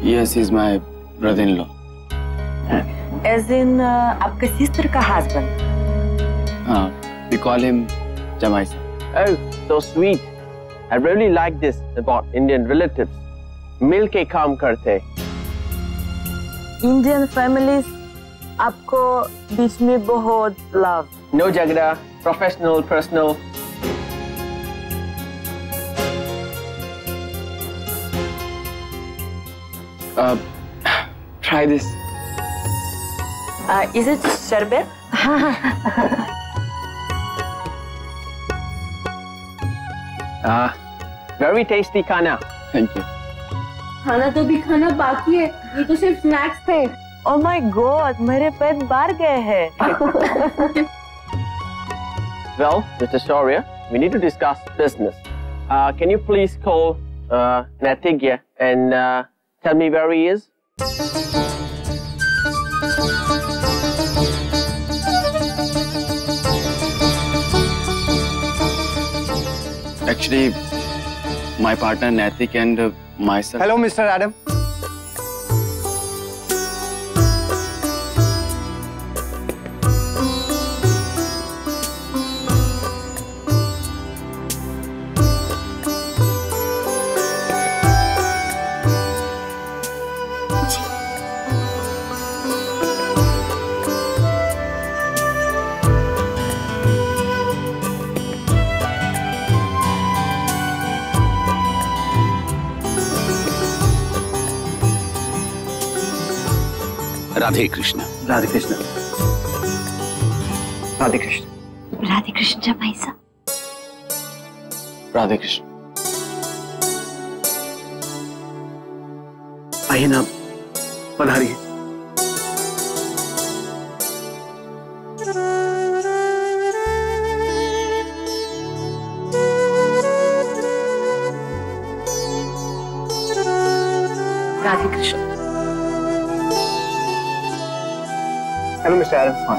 Yes, he is my brother-in-law. As in आपके sister का husband? हाँ, we call him Jamaisa. Oh, so sweet. I really like this about Indian relatives. मिल के काम करते। Indian families आपको बीच में बहुत love. No झगड़ा, professional, personal. Try this. Is it sherbet? Very tasty खाना. Thank you. खाना तो भी खाना बाकी है, ये तो सिर्फ स्नैक्स थे। Oh my God, मेरे पेट भर गए हैं। Well, Mr. Shaurya, we need to discuss business. Can you please call Netik here and tell me where he is? Actually, my partner Netik and myself. Hello, Mr. Adam. Radhe Krishna. Radhe Krishna. Radhe Krishna. Radhe Krishna जमाईसा। Radhe Krishna. आइए ना, पधारिए। Radhe Krishna. Hello, Mr. Adam. Hi.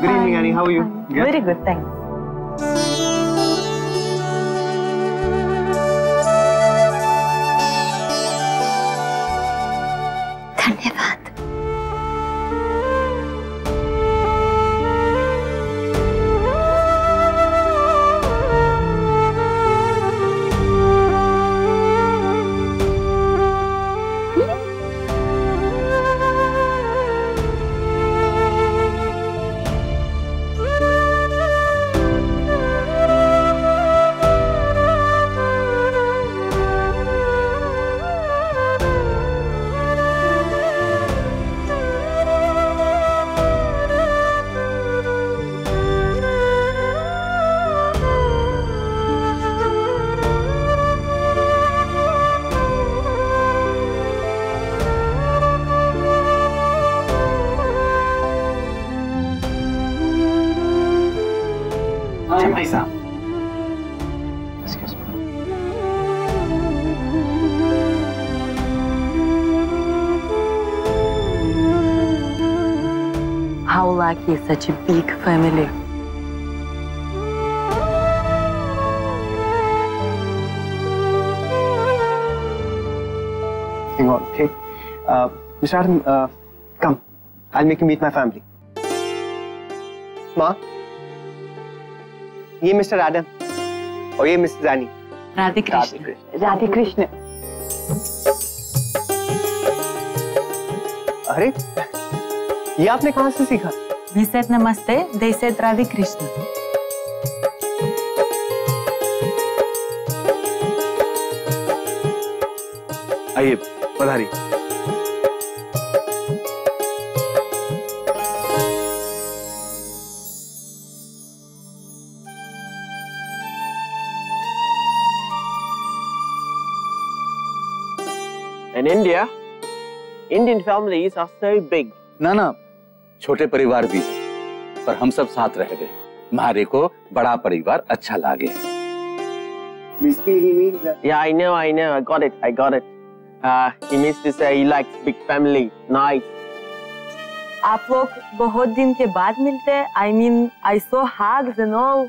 Good evening, Annie. How are you? Very good, thanks. धन्यवाद। भाई साहब, excuse me. How lucky such a big family. Hang on, okay? Mr. Adam, come. I'll make you meet my family. Ma, ये मिस्टर एडम और ये मिसेस एनी। राधे कृष्ण। राधे कृष्ण। अरे, ये आपने कहाँ से सीखा? We said namaste, they said Radhe Krishna. आइए, पधारिए। In India, Indian families are so big. ना छोटे परिवार भी है। पर हम सब साथ रह गए, मारे को बड़ा परिवार अच्छा लागे। Yeah, I know. I got it. He means to say he likes big family. Nice. आप लोग बहुत दिन के बाद मिलते हैं। I mean, I saw hugs and all.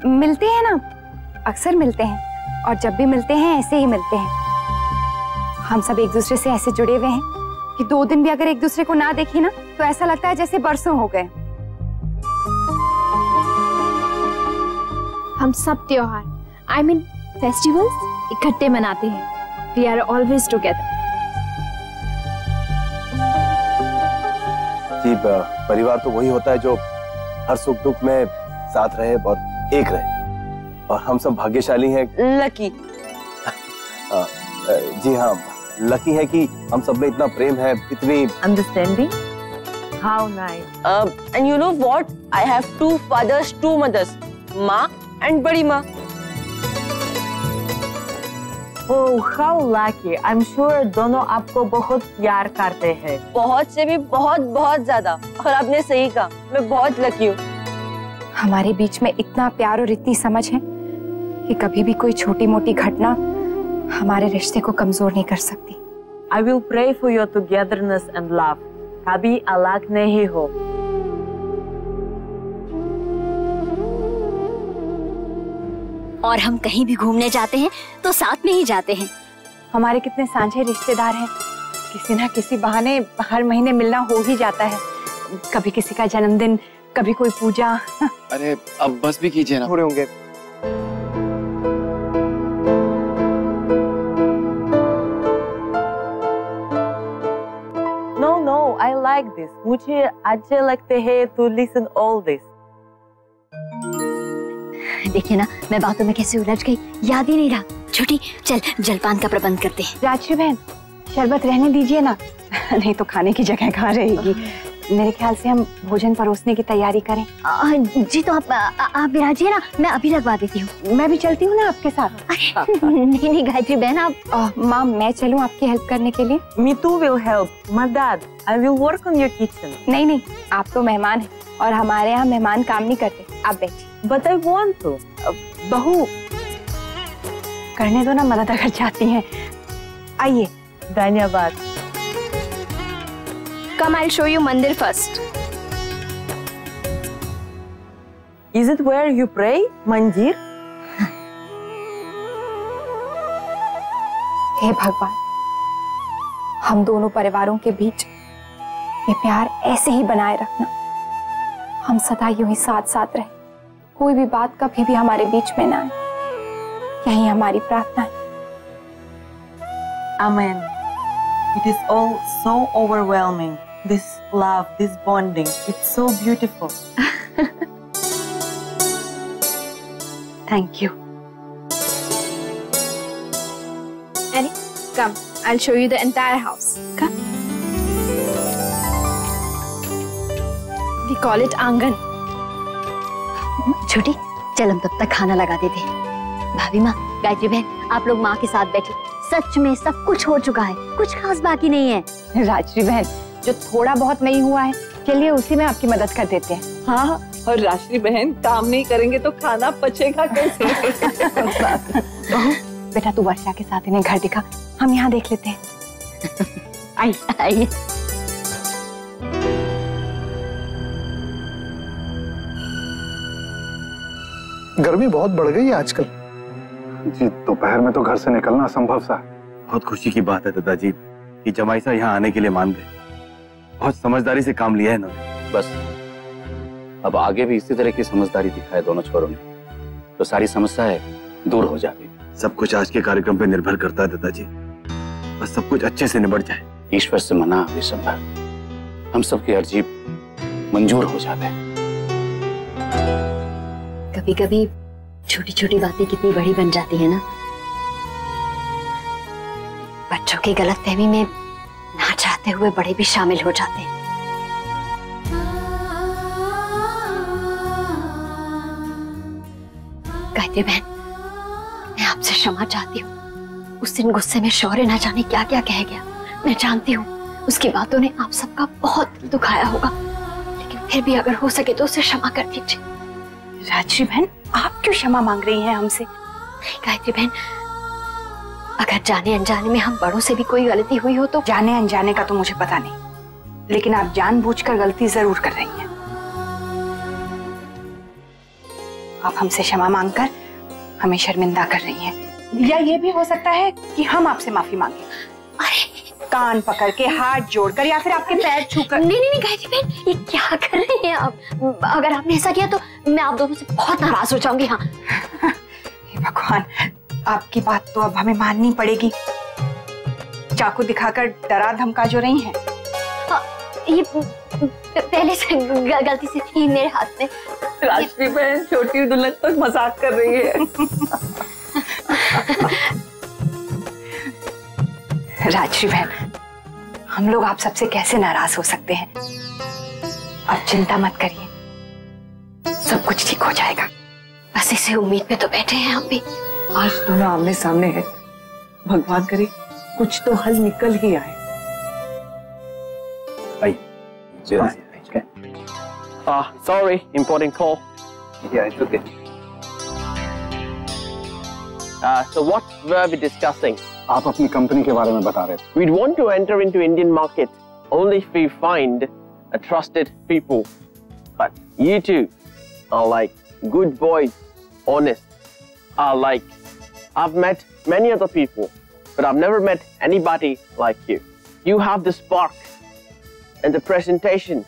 मिलते हैं ना, अक्सर मिलते हैं, और जब भी मिलते हैं ऐसे ही मिलते हैं। हम सब एक दूसरे से ऐसे जुड़े हुए हैं कि 2 दिन भी अगर एक दूसरे को ना देखे ना तो ऐसा लगता है जैसे बरसों हो गए। हम सब त्योहार, I mean फेस्टिवल्स इकट्ठे मनाते हैं। We are always together. जी, परिवार तो वही होता है जो हर सुख दुख में साथ रहे और एक रहे, और हम सब भाग्यशाली हैं। लकी। जी हाँ, लकी है कि हम सब में इतना प्रेम है, इतनी Understanding? How nice. And you know what? I have 2 fathers, 2 mothers. माँ and बड़ी माँ। Oh, how lucky. I'm sure दोनों आपको बहुत प्यार करते हैं। बहुत से भी बहुत ज्यादा। और आपने सही कहा, मैं बहुत लकी हूँ। हमारे बीच में इतना प्यार और इतनी समझ है कि कभी भी कोई छोटी मोटी घटना हमारे रिश्ते को कमजोर नहीं कर सकती। I will pray for your togetherness and love. कभी अलग नहीं हो। और हम कहीं भी घूमने जाते हैं तो साथ में ही जाते हैं। हमारे कितने साझे रिश्तेदार हैं, किसी ना किसी बहाने हर महीने मिलना हो ही जाता है। कभी किसी का जन्मदिन, कभी कोई पूजा। अरे अब बस भी कीजिए ना, थोड़े होंगे। No, I like this. मुझे अच्छे लगते हैं to listen all this. देखिए ना, मैं बातों में कैसे उलझ गई, याद ही नहीं रहा। छोटी, चल जलपान का प्रबंध करते हैं। राजश्री बहन, शरबत रहने दीजिए ना, नहीं तो खाने की जगह कहाँ रहेगी। मेरे ख्याल से हम भोजन परोसने की तैयारी करें। जी तो आप विराजिए ना, मैं अभी लगवा देती हूँ। मैं भी चलती हूँ ना आपके साथ। नहीं गायत्री बहन, आप माँ मैं चलूँ आपकी हेल्प करने के लिए? Me too will help. My dad, I will work on your kitchen. नहीं, आप तो मेहमान हैं और हमारे यहाँ मेहमान काम नहीं करते। आप बैठिए। But I want to. बहू, करने दो ना, मदद अगर चाहती हैं। आइए। धन्यवाद। Come, I'll show you मंदिर first. Is it where you pray, मंदिर? हे भगवान, हम दोनों परिवारों के बीच ये प्यार ऐसे ही बनाए रखना। हम सदा यूं ही साथ साथ रहे, कोई भी बात कभी भी हमारे बीच में ना आए। यही हमारी प्रार्थना है। Amen. It is all so overwhelming. This love, this bonding, it's so beautiful. Thank you. Annie, come, I'll show you the entire house. Come. We call it आंगन। छोटी, चल हम तब तक खाना लगा देते हैं। भाभी माँ, गायत्री बहन, आप लोग माँ के साथ बैठे। सच में सब कुछ हो चुका है, कुछ खास बाकी नहीं है। राजश्री बहन, जो थोड़ा बहुत नहीं हुआ है, चलिए उसी में आपकी मदद कर देते हैं। हाँ, और राजश्री बहन, काम नहीं करेंगे तो खाना पचेगा कैसे? बहू, बेटा तू वर्षा के साथ इन्हें घर दिखा, हम यहाँ देख लेते हैं। आइए। गर्मी बहुत बढ़ गई है आजकल। जी, दोपहर में तो घर से निकलना असंभव सा है। बहुत खुशी की बात है दादाजी कि जमाई साहब यहाँ आने के लिए मान गए। बहुत समझदारी से काम लिया है इन्होंने। बस अब आगे भी इसी तरह की समझदारी दिखाए दोनों छोरों ने, तो सारी समस्याएं दूर हो जाती। सब कुछ आज के कार्यक्रम पे निर्भर करता है दादाजी, बस सब कुछ अच्छे से निबट जाए। ईश्वर से मना विशंबर, हम सबकी अर्जी मंजूर हो जाते हैं। कभी कभी छोटी छोटी बातें कितनी बड़ी बन जाती है ना। बच्चों की गलतफहमी में ना चाहते हुए बड़े भी शामिल हो जाते हैं। गायत्री बहन, मैं आपसे क्षमा चाहती हूँ। उस दिन गुस्से में शौर्य ना जाने क्या क्या कह गया। मैं जानती हूँ उसकी बातों ने आप सबका बहुत दिल दुखाया होगा, लेकिन फिर भी अगर हो सके तो उसे क्षमा कर दीजिए। राजश्री बहन, आप क्यों क्षमा मांग रही हैं हमसे? नहीं गायत्री बहन, अगर जाने अनजाने में हम बड़ों से भी कोई गलती हुई हो तो। जाने अनजाने का तो मुझे पता नहीं, लेकिन आप जानबूझकर गलती जरूर कर रही हैं। आप हमसे क्षमा मांगकर हमें शर्मिंदा कर रही हैं, या ये भी हो सकता है कि हम आपसे माफी मांगे। अरे कान पकड़ के, हाथ जोड़कर, या फिर आपके पैर छूकर। नहीं गायत्री बहन, ये क्या कर रही हैं आप? अगर आपने ऐसा किया तो मैं आप दोनों से बहुत नाराज हो जाऊंगी। हाँ हे भगवान, आपकी बात तो अब हमें माननी पड़ेगी। चाकू दिखाकर डरा धमका जो रही हैं। ये पहले से गलती से थी मेरे हाथ में। राजश्री बहन छोटी दुल्हन पर मजाक कर रही है। राजश्री बहन, हम लोग आप सबसे कैसे नाराज हो सकते हैं? आप चिंता मत करिए, सब कुछ ठीक हो जाएगा। बस इसी उम्मीद पे तो बैठे हैं हम भी। आज दोनों आमने सामने हैं, भगवान करे कुछ तो हल निकल ही आए। Sorry, important call. Yeah, it's okay. So what were we discussing? आप अपनी कंपनी के बारे में बता रहे थे। We'd want to enter into Indian market only if we find a trusted people. But you two are like good boys, honest. I've met many other people, but I've never met anybody like you. You have the spark and the presentation.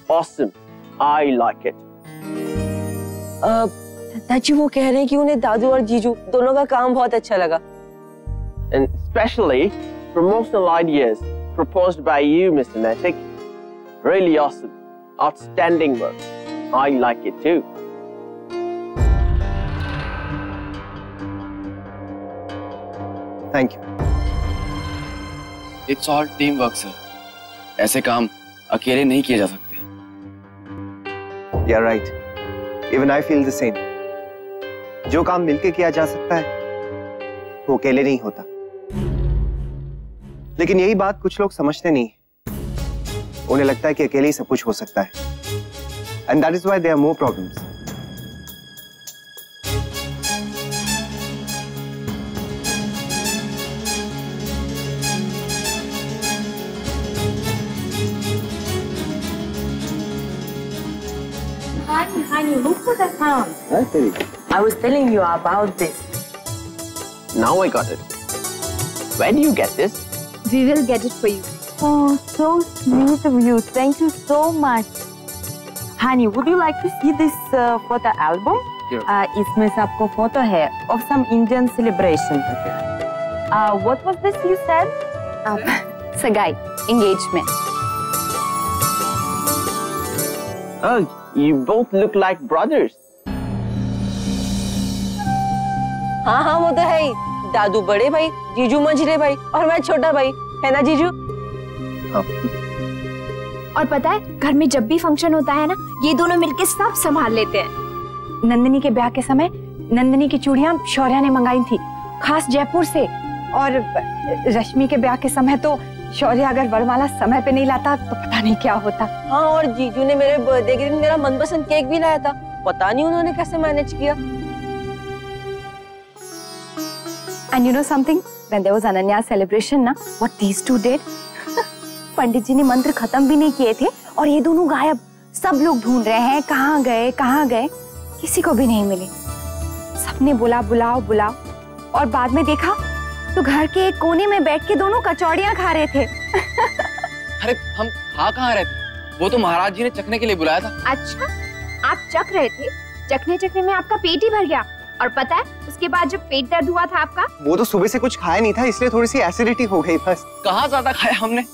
Awesome. I like it. दादाजी वो कह रहे हैं कि उन्हें दादू और जीजू दोनों का काम बहुत अच्छा लगा। And especially promotional ideas proposed by you, Mr. Natik. Really awesome. Outstanding work. I like it too. Thank you. It's all teamwork, sir. ऐसे काम अकेले नहीं किए जा सकते। You're right. Even I feel the same. जो काम मिलके किया जा सकता है, वो अकेले नहीं होता। लेकिन यही बात कुछ लोग समझते नहीं। उन्हें लगता है कि अकेले ही सब कुछ हो सकता है। And that is why there are more problems. Honey, look what I found. I was telling you about this. Now I got it. Where do you get this? We will get it for you. Oh, so sweet of you. Thank you so much. Honey, would you like to see this photo album? Sure. इसमें सबको फोटो है of some Indian celebration. What was this you said? सगाई, engagement. Oh, you both look like brothers. हाँ वो तो है ही। दादू बड़े भाई, जीजू मंझले भाई और मैं छोटा भाई, है ना जीजू? और पता है घर में जब भी फंक्शन होता है ना, ये दोनों मिलके सब संभाल लेते हैं। नंदिनी के ब्याह के समय नंदिनी की चूड़ियां शौर्या ने मंगाई थी, खास जयपुर से। और रश्मि के ब्याह के समय तो शौर्य अगर वरमाला समय पे नहीं लाता तो पता नहीं क्या होता। हाँ, और जीजू ने मेरे बर्थडे के दिन मेरा मनपसंद केक भी लाया था। पता नहीं उन्होंने कैसे मैनेज किया। And you know something? When there was Ananya's celebration ना, what these two did? पंडित जी ने मंत्र खत्म भी नहीं किए थे और ये दोनों गायब। सब लोग ढूंढ रहे हैं कहाँ गए कहाँ गए, किसी को भी नहीं मिले। सबने बोला बुलाओ बुलाओ, और बाद में देखा तो घर के एक कोने में बैठ के दोनों कचौड़ियाँ खा रहे थे। अरे हम खा कहाँ रहे थे? वो तो महाराज जी ने चखने के लिए बुलाया था। अच्छा, आप चख रहे थे? चखने चखने में आपका पेट ही भर गया। और पता है उसके बाद जब पेट दर्द हुआ था आपका, वो तो सुबह से कुछ खाया नहीं था, इसलिए थोड़ी सी एसिडिटी हो गई बस। कहाँ ज्यादा खाया हमने?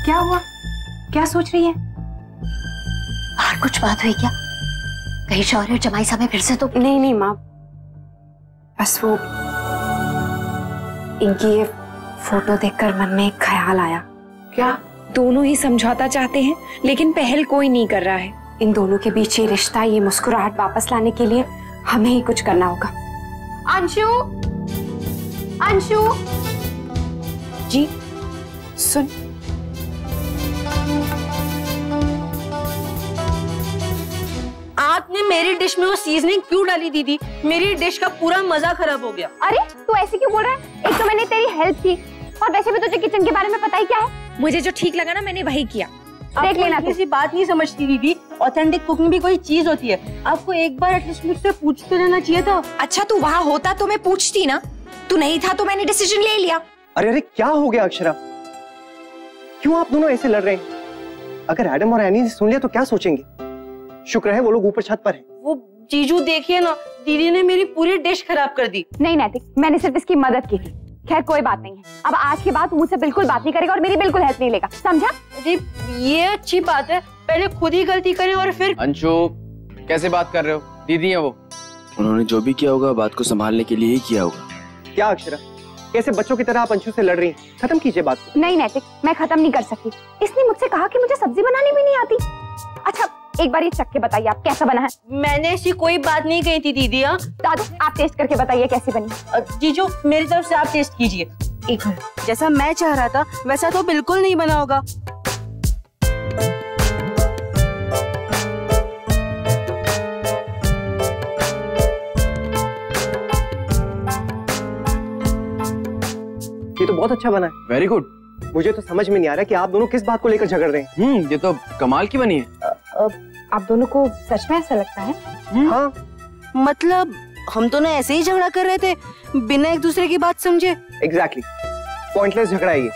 क्या हुआ? क्या सोच रही है? बाहर कुछ बात हुई क्या? कहीं शौर्य और जमाई साहब फिर से तो? नहीं माँ, बस वो इनकी ये फोटो देखकर मन में एक ख्याल आया। क्या? दोनों ही समझौता चाहते हैं लेकिन पहल कोई नहीं कर रहा है। इन दोनों के बीच ये रिश्ता, ये मुस्कुराहट वापस लाने के लिए हमें ही कुछ करना होगा। अंशु, अंशु जी सुन, आपने मेरी डिश में वो सीजनिंग क्यों डाली दीदी? मेरी डिश का पूरा मजा खराब हो गया। अरे तू ऐसे क्यों बोल रहा है? एक तो मैंने तेरी हेल्प की और वैसे भी तुझे किचन के बारे में पता ही क्या है। मुझे जो ठीक लगा ना मैंने वही किया। देख लेना, किसी बात नहीं समझती दीदी। ऑथेंटिक कुकिंग भी कोई चीज होती है। आपको एक बार एटलीस्ट मुझसे पूछते रहना चाहिए था। अच्छा तू वहाँ होता तो मैं पूछती ना, तू नहीं था तो मैंने डिसीजन ले लिया। अरे अरे क्या हो गया अक्षरा, क्यों आप दोनों ऐसे लड़ रहे हैं? अगर एडम और एनी ने सुन लिया तो क्या सोचेंगे? शुक्र है वो लोग ऊपर छत पर हैं। वो जीजू देखिए ना, दीदी ने मेरी पूरी डिश खराब कर दी। नहीं नैतिक, मैंने सिर्फ इसकी मदद की थी। खैर कोई बात नहीं है, अब आज के बाद मुझसे बिल्कुल बात नहीं करेगा और मेरी बिल्कुल हेल्प नहीं लेगा, समझा? जी ये अच्छी बात है, पहले खुद ही गलती करें और फिर। अंशु कैसे बात कर रहे हो? दीदी है वो, उन्होंने जो भी किया होगा बात को संभालने के लिए ही किया होगा। क्या अक्षरा, कैसे बच्चों की तरह आप अंशु से लड़ रही हैं? खत्म कीजिए बात को। नहीं नैतिक, मैं खत्म नहीं कर सकती। इसने मुझसे कहा कि मुझे सब्जी बनानी भी नहीं आती। अच्छा एक बार ये चख के बताइए आप कैसा बना है। मैंने ऐसी कोई बात नहीं कही थी दीदी। दादू आप टेस्ट करके बताइए कैसी बनी। जीजू मेरी तरफ से आप टेस्ट कीजिए। एक मिनट, जैसा मैं चाह रहा था वैसा तो बिल्कुल नहीं बना होगा। ये तो बहुत अच्छा बना है। Very good. मुझे तो समझ में नहीं आ रहा कि आप दोनों किस बात को लेकर झगड़ रहे हैं। ये तो कमाल की बनी है। आप दोनों को सच में ऐसा लगता है? हाँ मतलब हम दोनों ऐसे ही झगड़ा कर रहे थे बिना एक दूसरे की बात समझे। एग्जैक्टली, पॉइंटलेस झगड़ा है ये।